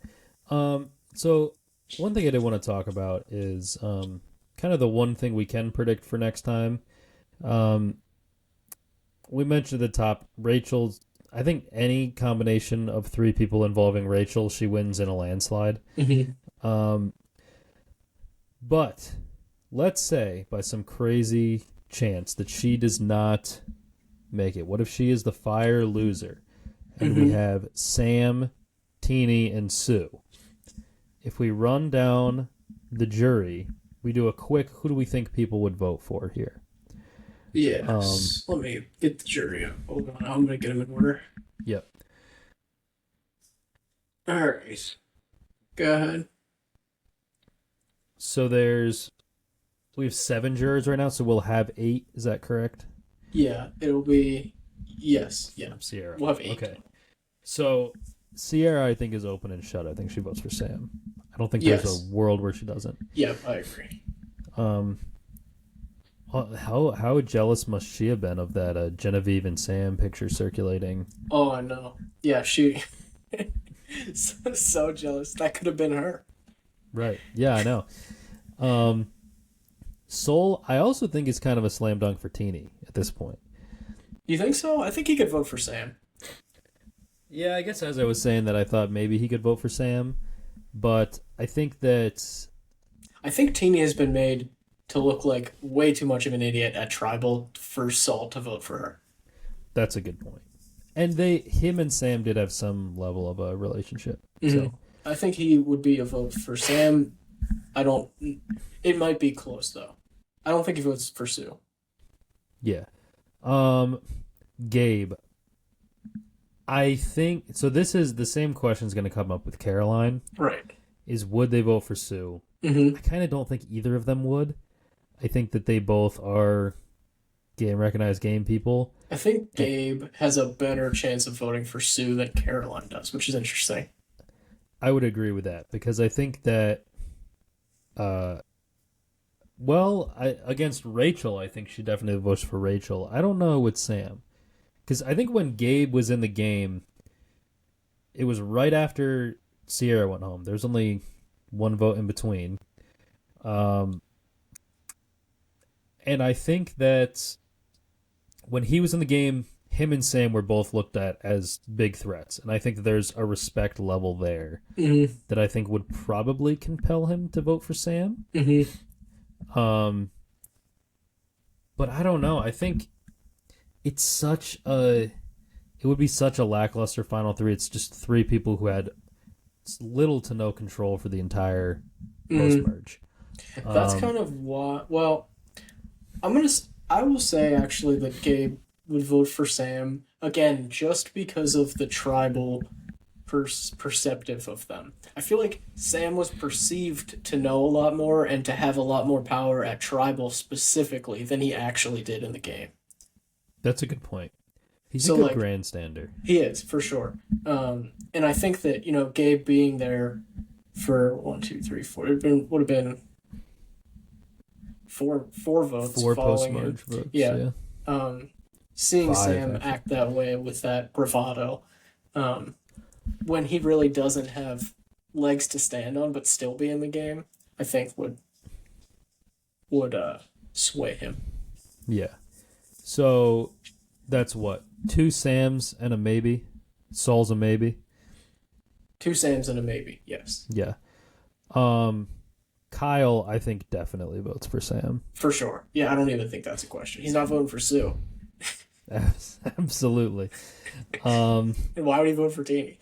So one thing I did want to talk about is kind of the one thing we can predict for next time. Um, we mentioned at the top Rachel's. I think any combination of three people involving Rachel, she wins in a landslide. Hmm. Um, but let's say by some crazy chance that she does not make it. What if she is the fire loser and we Hmm. have Sam, Teeny, and Sue? If we run down the jury, we do a quick who do we think people would vote for here? Um, Yes. Let me get the jury up. Hold on. I'm going to get them in order. yep. All right. Go ahead. So we have seven jurors right now, so we'll have eight. Is that correct? Yeah, it'll be. Yes. Yeah. Sierra. We'll have eight. Okay. So Sierra, I think, is open and shut. I think she votes for Sam. I don't think there's a Yes. world where she doesn't. Yeah, I agree. Um, how jealous must she have been of that Genevieve and Sam picture circulating? Oh, I know. Yeah, she. So jealous. That could have been her. Right. Yeah, I know. Um, Soul, I also think is kind of a slam dunk for Teeny at this point. You think so? I think he could vote for Sam. Yeah, I guess as I was saying that I thought maybe he could vote for Sam, but I think that I think Teeny has been made to look like way too much of an idiot at Tribal for Saul to vote for her. that's a good point. And him and Sam did have some level of a relationship. Hmm. So, I think he would be a vote for Sam. I don't. It might be close though. I don't think he votes for Sue. yeah. Um, Gabe, I think so. This is the same question is going to come up with Caroline. Right. Is would they vote for Sue? Hmm. I kind of don't think either of them would. I think that they both are game recognized game people. I think And Gabe has a better chance of voting for Sue than Caroline does, which is interesting. I would agree with that because I think that, uh, against Rachel, I think she definitely votes for Rachel. I don't know with Sam because I think when Gabe was in the game, it was right after Sierra went home. There's only one vote in between. Um, and I think that when he was in the game, him and Sam were both looked at as big threats, and I think that there's a respect level there Hmm. that I think would probably compel him to vote for Sam. Hmm. Um, but I don't know. I think it's such a it would be such a lackluster final three. It's just three people who had little to no control for the entire post Hmm. merge. That's Um, kind of why. Well, I'm gonna. I will say actually that Gabe would vote for Sam again, just because of the tribal perceptive of them. I feel like Sam was perceived to know a lot more and to have a lot more power at tribal specifically than he actually did in the game. that's a good point. He's a So good like grandstander. he is for sure. And I think that Gabe being there for one, two, three, four, it would have been four votes Four following him. post-merge votes, Yeah. yeah. Um, Seeing Five, Sam actually. act that way with that bravado, um, when he really doesn't have legs to stand on, but still be in the game, I think would sway him. Yeah. So that's what? Two Sams and a maybe? Saul's a maybe? Two Sams and a maybe. Yes, Yeah. Um, Kyle, I think, definitely votes for Sam. for sure. Yeah, I don't even think that's a question. He's not voting for Sue. Absolutely. Um, And why would he vote for Teeny?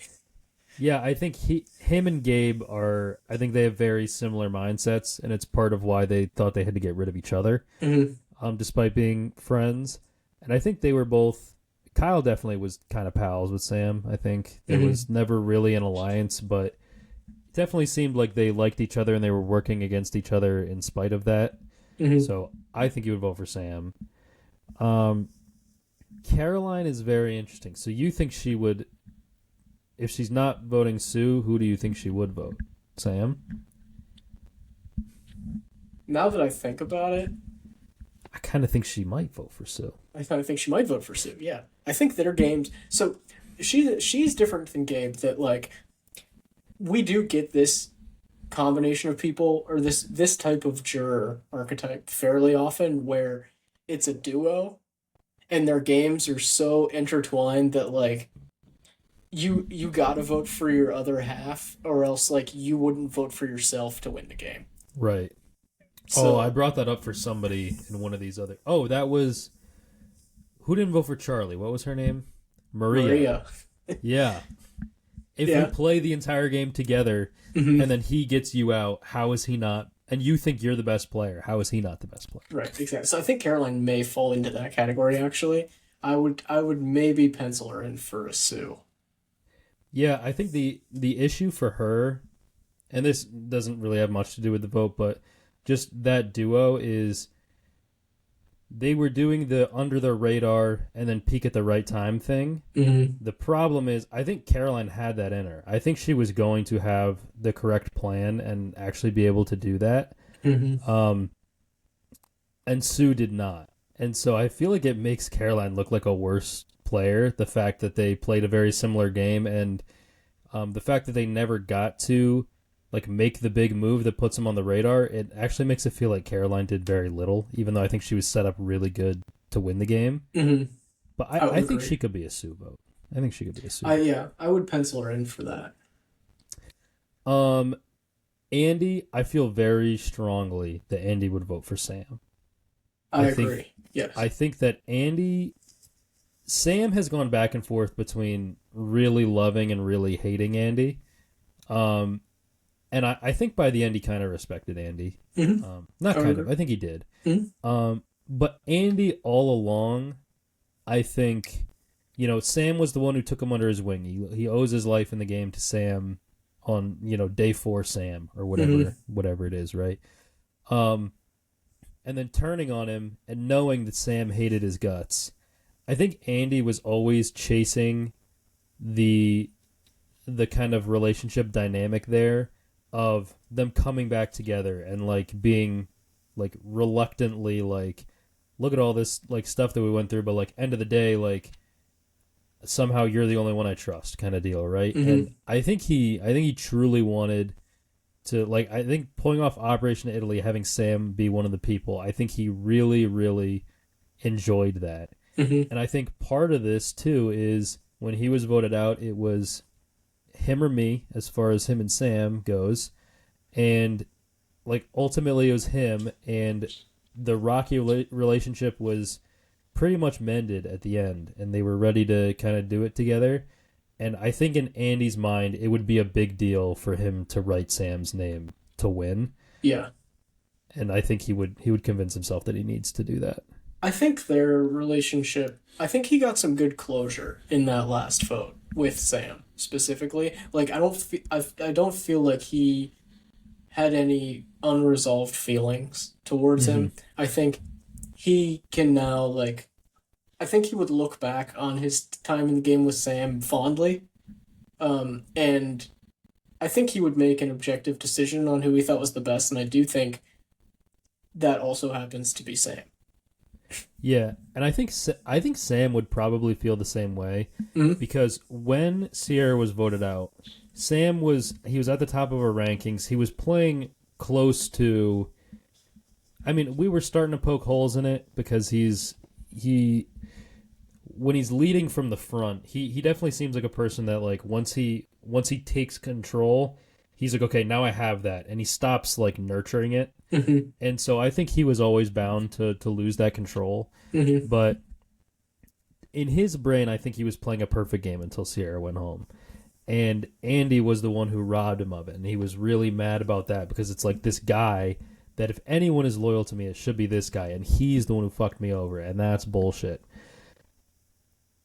yeah, I think him and Gabe are. I think they have very similar mindsets, and it's part of why they thought they had to get rid of each other, Mm-hmm. despite being friends. And I think they were both. Kyle definitely was kind of pals with Sam. I think there Mm-hmm. was never really an alliance, but it definitely seemed like they liked each other and they were working against each other in spite of that. Mm-hmm. So I think you would vote for Sam. Um, Caroline is very interesting. So you think she would, if she's not voting Sue, who do you think she would vote? Sam? Now that I think about it, I kind of think she might vote for Sue. I kind of think she might vote for Sue. Yeah, I think their games. So she's different than Gabe. That like we do get this combination of people or this type of juror archetype fairly often where it's a duo and their games are so intertwined that like you gotta vote for your other half or else like you wouldn't vote for yourself to win the game. Right. Oh, I So brought that up for somebody in one of these other. Oh, that was. Who didn't vote for Charlie? What was her name? Maria. Maria. Yeah. If we Yeah. play the entire game together Hmm. and then he gets you out, how is he not? And you think you're the best player. How is he not the best player? Right, exactly. So I think Caroline may fall into that category actually. I would maybe pencil her in for a Sue. Yeah, I think the issue for her, and this doesn't really have much to do with the vote, but just that duo is they were doing the under the radar and then peak at the right time thing. Mm-hmm. The problem is, I think Caroline had that in her. I think she was going to have the correct plan and actually be able to do that. Mm-hmm. And Sue did not. And so I feel like it makes Caroline look like a worse player. The fact that they played a very similar game and the fact that they never got to like make the big move that puts them on the radar, it actually makes it feel like Caroline did very little, even though I think she was set up really good to win the game. Mm-hmm. But I would I think agree. she could be a Sue vote. I think she could be a Sue. Yeah, I would pencil her in for that. Um, Andy, I feel very strongly that Andy would vote for Sam. I I agree. think Yes. I think that Sam has gone back and forth between really loving and really hating Andy. Um, and I think by the end he kind of respected Andy. Mm-hmm. Not I would kind of, agree. I think he did. Mm-hmm. But Andy all along, I think, Sam was the one who took him under his wing. He owes his life in the game to Sam on, day 4 Sam or whatever it is, right? And then turning on him and knowing that Sam hated his guts. I think Andy was always chasing the kind of relationship dynamic there of them coming back together and like being like reluctantly like look at all this like stuff that we went through, but like end of the day like somehow you're the only one I trust kind of deal, right? Mm-hmm. And I think he truly wanted to like I think pulling off Operation Italy, having Sam be one of the people, I think he really, really enjoyed that. Mm-hmm. And I think part of this too is when he was voted out, it was him or me as far as him and Sam goes, and like ultimately it was him, and the rocky relationship was pretty much mended at the end, and they were ready to kind of do it together. And I think in Andy's mind, it would be a big deal for him to write Sam's name to win, Yeah. and I think he would convince himself that he needs to do that. I think their relationship, I think he got some good closure in that last vote with Sam specifically. Like I don't feel like he had any unresolved feelings towards Mm-hmm. him. I think he can now like I think he would look back on his time in the game with Sam fondly. And I think he would make an objective decision on who he thought was the best, and I do think that also happens to be Sam. Yeah, and I think Sam would probably feel the same way Mm-hmm. because when Sierra was voted out, he was at the top of our rankings. He was playing close to. I mean, we were starting to poke holes in it because he when he's leading from the front, he definitely seems like a person that like once he takes control, he's like, okay, now I have that, and he stops like nurturing it. Mm-hmm. And so I think he was always bound to lose that control. Mm-hmm. But in his brain, I think he was playing a perfect game until Sierra went home. And Andy was the one who robbed him of it. And he was really mad about that because it's like this guy that if anyone is loyal to me, it should be this guy. And he's the one who fucked me over. And that's bullshit.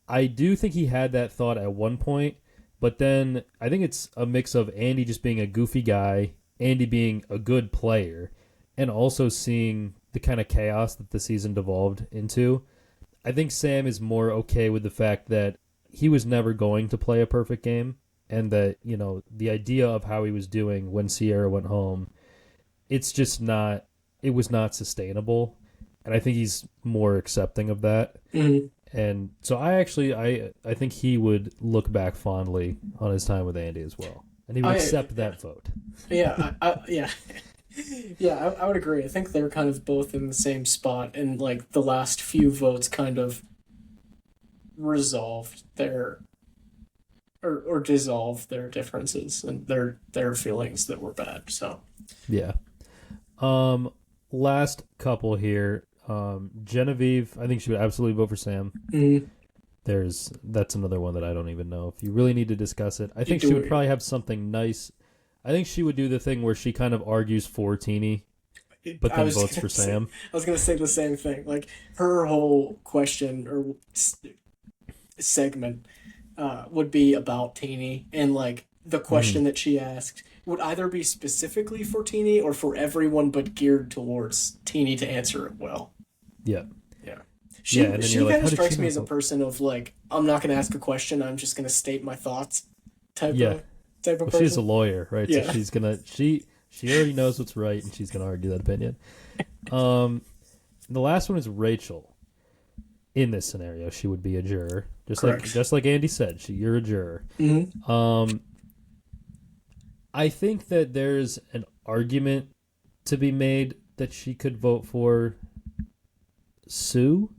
I do think he had that thought at one point. But then I think it's a mix of Andy just being a goofy guy, Andy being a good player, and also seeing the kind of chaos that the season devolved into. I think Sam is more okay with the fact that he was never going to play a perfect game and that, you know, the idea of how he was doing when Sierra went home, it's just not it was not sustainable. And I think he's more accepting of that. Mm-hmm. And so I think he would look back fondly on his time with Andy as well. And he would accept that vote. Yeah, yeah. Yeah, I would agree. I think they're kind of both in the same spot, and like the last few votes kind of resolved their or dissolved their differences and their feelings that were bad. So Yeah. Last couple here. Genevieve, I think she would absolutely vote for Sam. mm, That's another one that I don't even know if you really need to discuss it. I think she would probably have something nice. I think she would do the thing where she kind of argues for Teeny, but then votes for Sam. I was gonna say the same thing. Like her whole question or segment would be about Teeny, and like the question that she asked would either be specifically for Teeny or for everyone, but geared towards Teeny to answer it well. Yeah. Yeah. And then She you're like, kind how of did strikes she me not as a vote? person of like, I'm not gonna ask a question, I'm just gonna state my thoughts Yeah. type of Well, she's a person. lawyer, right? Yeah. So she already knows what's right, and she's gonna argue that opinion. Um, the last one is Rachel. In this scenario, she would be a juror, Correct. just like Andy said. You're a juror. Mm-hmm. I think that there's an argument to be made that she could vote for Sue.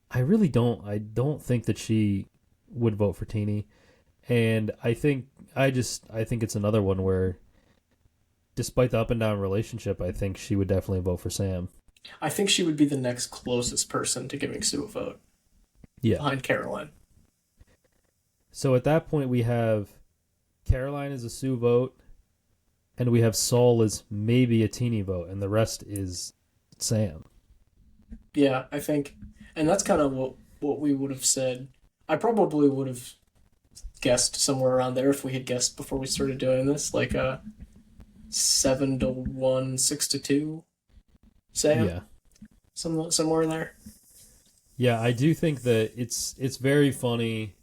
I really don't. I don't think that she would vote for Teeny, and I think it's another one where, despite the up and down relationship, I think she would definitely vote for Sam. I think she would be the next closest person to giving Sue a vote Yeah. behind Caroline. So at that point, we have Caroline as a Sue vote, and we have Saul as maybe a Teeny vote, and the rest is Sam. Yeah, I think, and that's kind of what we would have said. I probably would have guessed somewhere around there if we had guessed before we started doing this, like 7-1, 6-2, Sam, Yeah. somewhere in there. Yeah, I do think that it's very funny.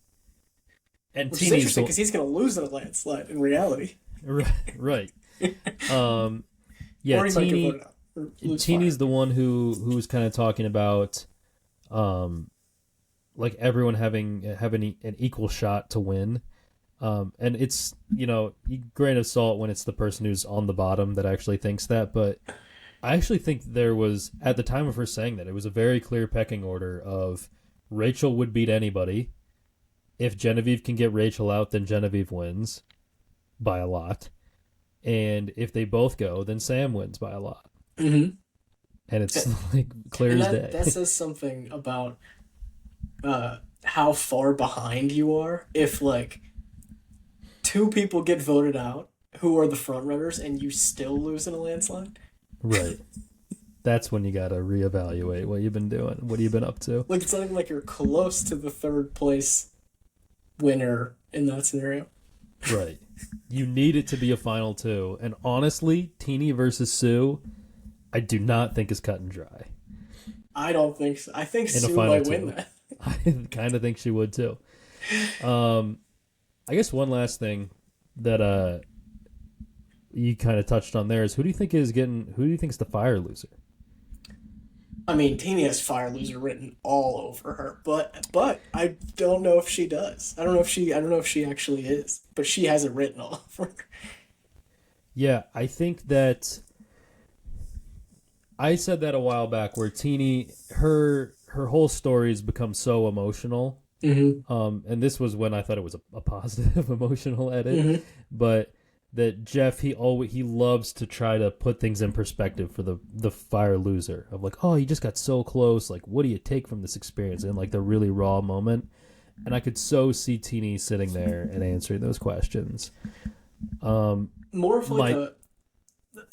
And Which is Teeny's interesting because he's going to lose in a landslide in reality. right. Yeah, Or he might get Teeny voted out. Or lose Teeny's fire. the one who's kind of talking about like everyone having an equal shot to win. And it's, you know, grain of salt when it's the person who's on the bottom that actually thinks that, but I actually think there was, at the time of her saying that, it was a very clear pecking order of Rachel would beat anybody. If Genevieve can get Rachel out, then Genevieve wins by a lot. And if they both go, then Sam wins by a lot. Mm-hmm. And it's like clear And as day. that says something about how far behind you are if like two people get voted out who are the front runners and you still lose in a landslide. Right. That's when you gotta reevaluate what you've been doing, what you've been up to. Like it's not even like you're close to the third place winner in that scenario. Right. You need it to be a final two. And honestly, Teeny versus Sue, I do not think is cut and dry. I don't think so. I think In a Sue final might two. win that. I kind of think she would too. I guess one last thing that you kind of touched on there is who do you think's the fire loser? I mean, Teeny has fire loser written all over her, but I don't know if she does. I don't know if she actually is, but she has it written all over her. Yeah, I think that I said that a while back where Teeny her whole story has become so emotional. Mm-hmm. And this was when I thought it was a positive emotional edit, Mm-hmm. but that Jeff he loves to try to put things in perspective for the fire loser of like, oh, you just got so close, like what do you take from this experience in like the really raw moment. And I could so see Teeny sitting there and answering those questions. More of like My a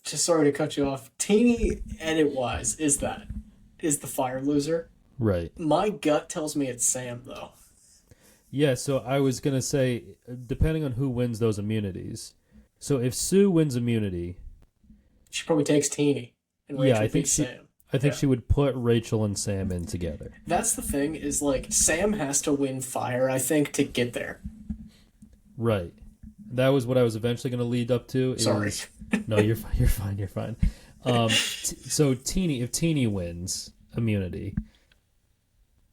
just sorry to cut you off. Teeny edit wise is the fire loser. right. My gut tells me it's Sam though. Yeah, so I was gonna say, depending on who wins those immunities. So if Sue wins immunity, She probably takes Teeny, and yeah, Rachel beats Sam. I think Yeah, she would put Rachel and Sam in together. that's the thing. Is like Sam has to win fire, I think, to get there. Right. That was what I was eventually going to lead up to. Sorry. Is no, you're fine. You're fine. You're fine. So if Teeny wins immunity,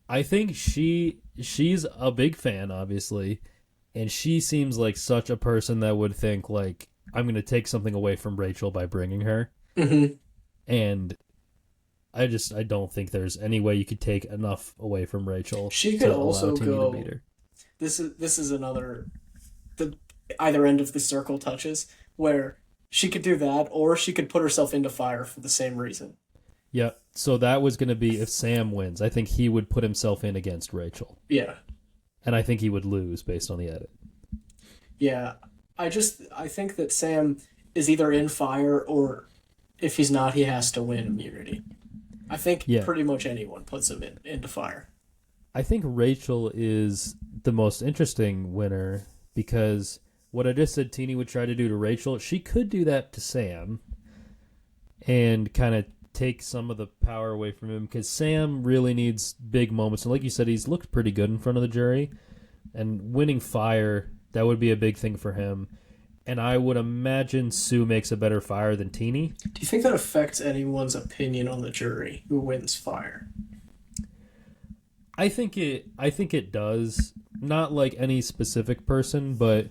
I think she's a big fan, obviously, and she seems like such a person that would think like I'm going to take something away from Rachel by bringing her, Mm-hmm. and I don't think there's any way you could take enough away from Rachel She could to allow also Teeny to beat go. her. This is another the either end of the circle touches where she could do that, or she could put herself into fire for the same reason. Yeah, so that was going to be if Sam wins. I think he would put himself in against Rachel. Yeah, And I think he would lose based on the edit. yeah. I think that Sam is either in fire, or if he's not, he has to win immunity. I think Yeah. pretty much anyone puts him into fire. I think Rachel is the most interesting winner because what I just said Teeny would try to do to Rachel, she could do that to Sam and kind of take some of the power away from him because Sam really needs big moments. And like you said, he's looked pretty good in front of the jury. And winning fire, that would be a big thing for him. And I would imagine Sue makes a better fire than Teeny. Do you think that affects anyone's opinion on the jury who wins fire? I think it does. Not like any specific person, but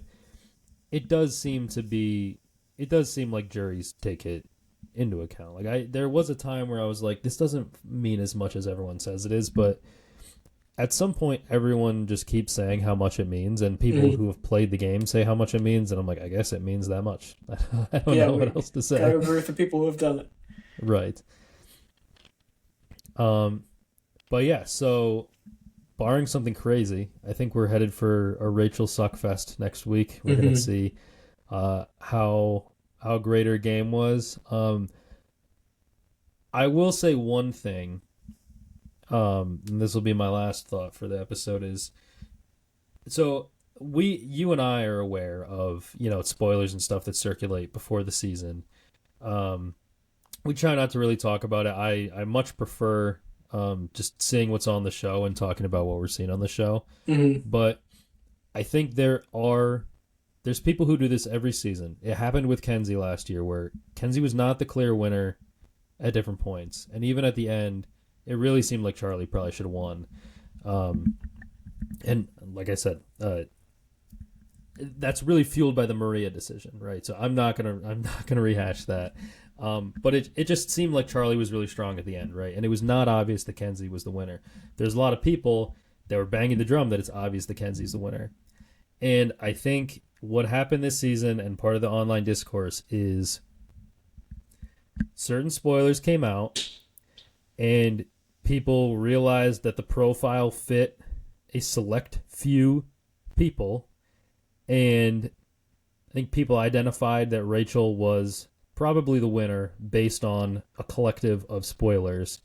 it does seem like juries take it into account. There was a time where I was like, this doesn't mean as much as everyone says it is, but at some point everyone just keeps saying how much it means, and people who have played the game say how much it means, and I'm like, I guess it means that much. I don't Yeah, know we what else to gotta say. agree with the people who have done it. Right. Um but yeah, so barring something crazy, I think we're headed for a Rachel Suckfest next week. We're gonna see how great her game was. I will say one thing, and this will be my last thought for the episode is so you and I are aware of, spoilers and stuff that circulate before the season. We try not to really talk about it. I much prefer just seeing what's on the show and talking about what we're seeing on the show. Mm-hmm. But I think there's people who do this every season. It happened with Kenzie last year where Kenzie was not the clear winner at different points. And even at the end, it really seemed like Charlie probably should have won. And like I said, that's really fueled by the Maria decision, right? So I'm not gonna rehash that. But it just seemed like Charlie was really strong at the end, right? And it was not obvious that Kenzie was the winner. There's a lot of people that were banging the drum that it's obvious that Kenzie's the winner. And I think what happened this season and part of the online discourse is certain spoilers came out and people realized that the profile fit a select few people, and I think people identified that Rachel was probably the winner based on a collective of spoilers,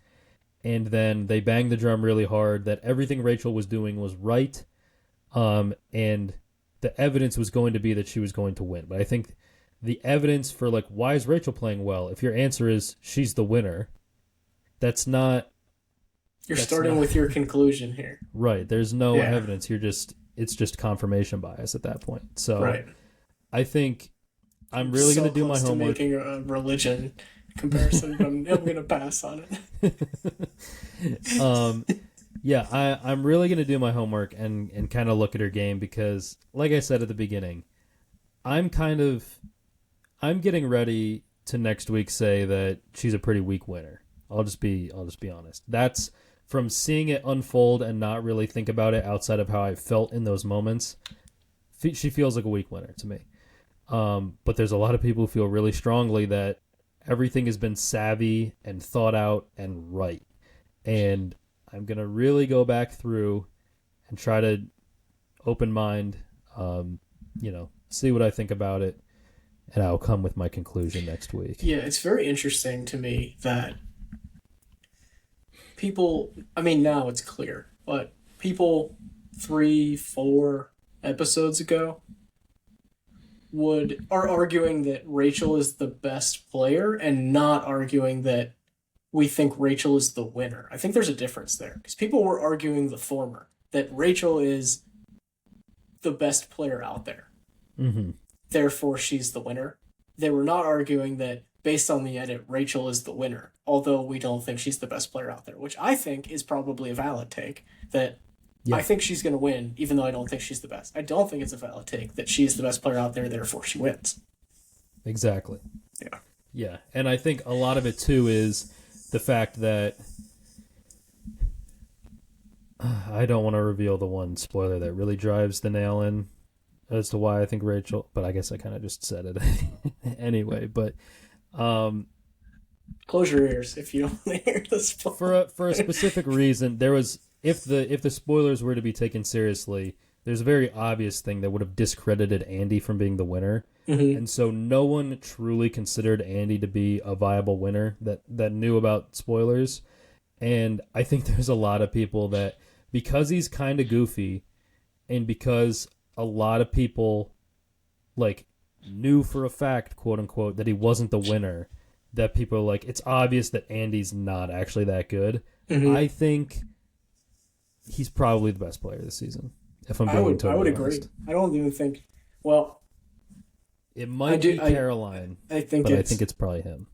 and then they banged the drum really hard that everything Rachel was doing was right, and the evidence was going to be that she was going to win. But I think the evidence for like, why is Rachel playing well? If your answer is she's the winner, that's not You're That's starting not with your conclusion here. right. There's no Yeah. evidence. It's just confirmation bias at that point. So Right. I think I'm really gonna So do my close to homework. making a religion comparison, but I'm gonna pass on it. um, yeah, I'm really gonna do my homework and kind of look at her game because, like I said at the beginning, I'm kind of I'm getting ready to next week say that she's a pretty weak winner. I'll just be honest. That's from seeing it unfold and not really think about it outside of how I felt in those moments. She feels like a weak winner to me. But there's a lot of people who feel really strongly that everything has been savvy and thought out and right. And I'm gonna really go back through and try to open mind, see what I think about it, and I'll come with my conclusion next week. Yeah, it's very interesting to me that people, I mean, now it's clear, but people 3, 4 episodes ago are arguing that Rachel is the best player and not arguing that we think Rachel is the winner. I think there's a difference there because people were arguing the former, that Rachel is the best player out there. Mm-hmm. Therefore, she's the winner. They were not arguing that based on the edit, Rachel is the winner, although we don't think she's the best player out there, which I think is probably a valid take. That Yeah, I think she's going to win, even though I don't think she's the best. I don't think it's a valid take that she's the best player out there, therefore she wins. exactly. Yeah. Yeah, and I think a lot of it too is the fact that I don't want to reveal the one spoiler that really drives the nail in as to why I think Rachel, but I guess I kind of just said it anyway. But um, Close your ears if you don't want to hear the spoiler. for a specific reason, there was if the spoilers were to be taken seriously, there's a very obvious thing that would have discredited Andy from being the winner. Mm-hmm. And so no one truly considered Andy to be a viable winner that knew about spoilers. And I think there's a lot of people that, because he's kind of goofy and because a lot of people like knew for a fact, quote unquote, that he wasn't the winner, that people are like, it's obvious that Andy's not actually that good. Mm-hmm. I think he's probably the best player this season, if I'm I being would totally agree. honest. I don't even think. Well, It might be Caroline, I think but I think it's probably him.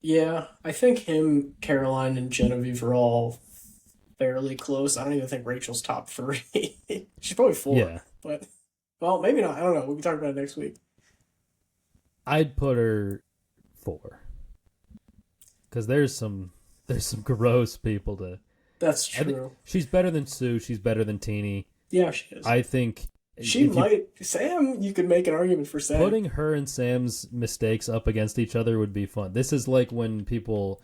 Yeah, I think him, Caroline, and Genevieve are all fairly close. I don't even think Rachel's top 3. She's probably 4. Yeah. But, well, maybe not. I don't know. We can talk about it next week. I'd put her 4. Because there's some gross people to. That's true. She's better than Sue. She's better than Teeny. Yeah, she is. I think she might. Sam, you could make an argument for Sam. putting her and Sam's mistakes up against each other would be fun. This is like when people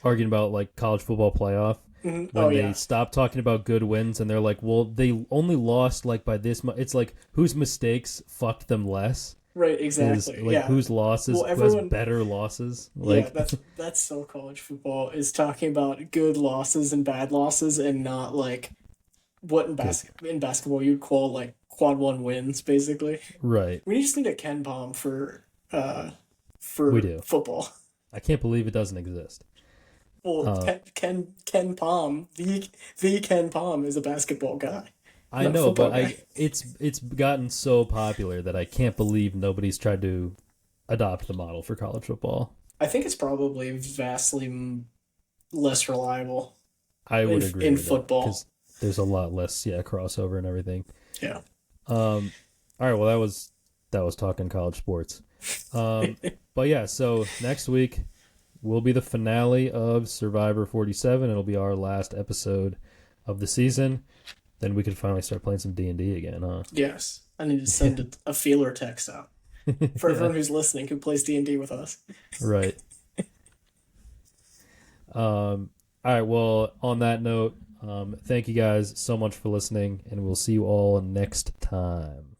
arguing about like college football playoff. Mm-hmm. When they stop talking about good wins and they're like, well, they only lost like by this much. It's like whose mistakes fucked them less. Right, exactly. Like whose losses, Well, who has better losses. Like, yeah, that's so college football is talking about good losses and bad losses and not like what in basketball you'd call like quad one wins, basically. Right. We just need a Ken Palm for we do. football. I can't believe it doesn't exist. Well, Ken Palm, the Ken Palm is a basketball guy. I know, but it's gotten so popular that I can't believe nobody's tried to adopt the model for college football. I think it's probably vastly less reliable. I would agree in with football because there's a lot less crossover and everything. Yeah. All right. Well, that was talking college sports. But yeah, so next week will be the finale of Survivor 47. It'll be our last episode of the season. Then we could finally start playing some D&D again, huh? Yes. I need to send a feeler text out for everyone who's listening who plays D&D with us. Right. All right. Well, on that note, thank you guys so much for listening, and we'll see you all next time.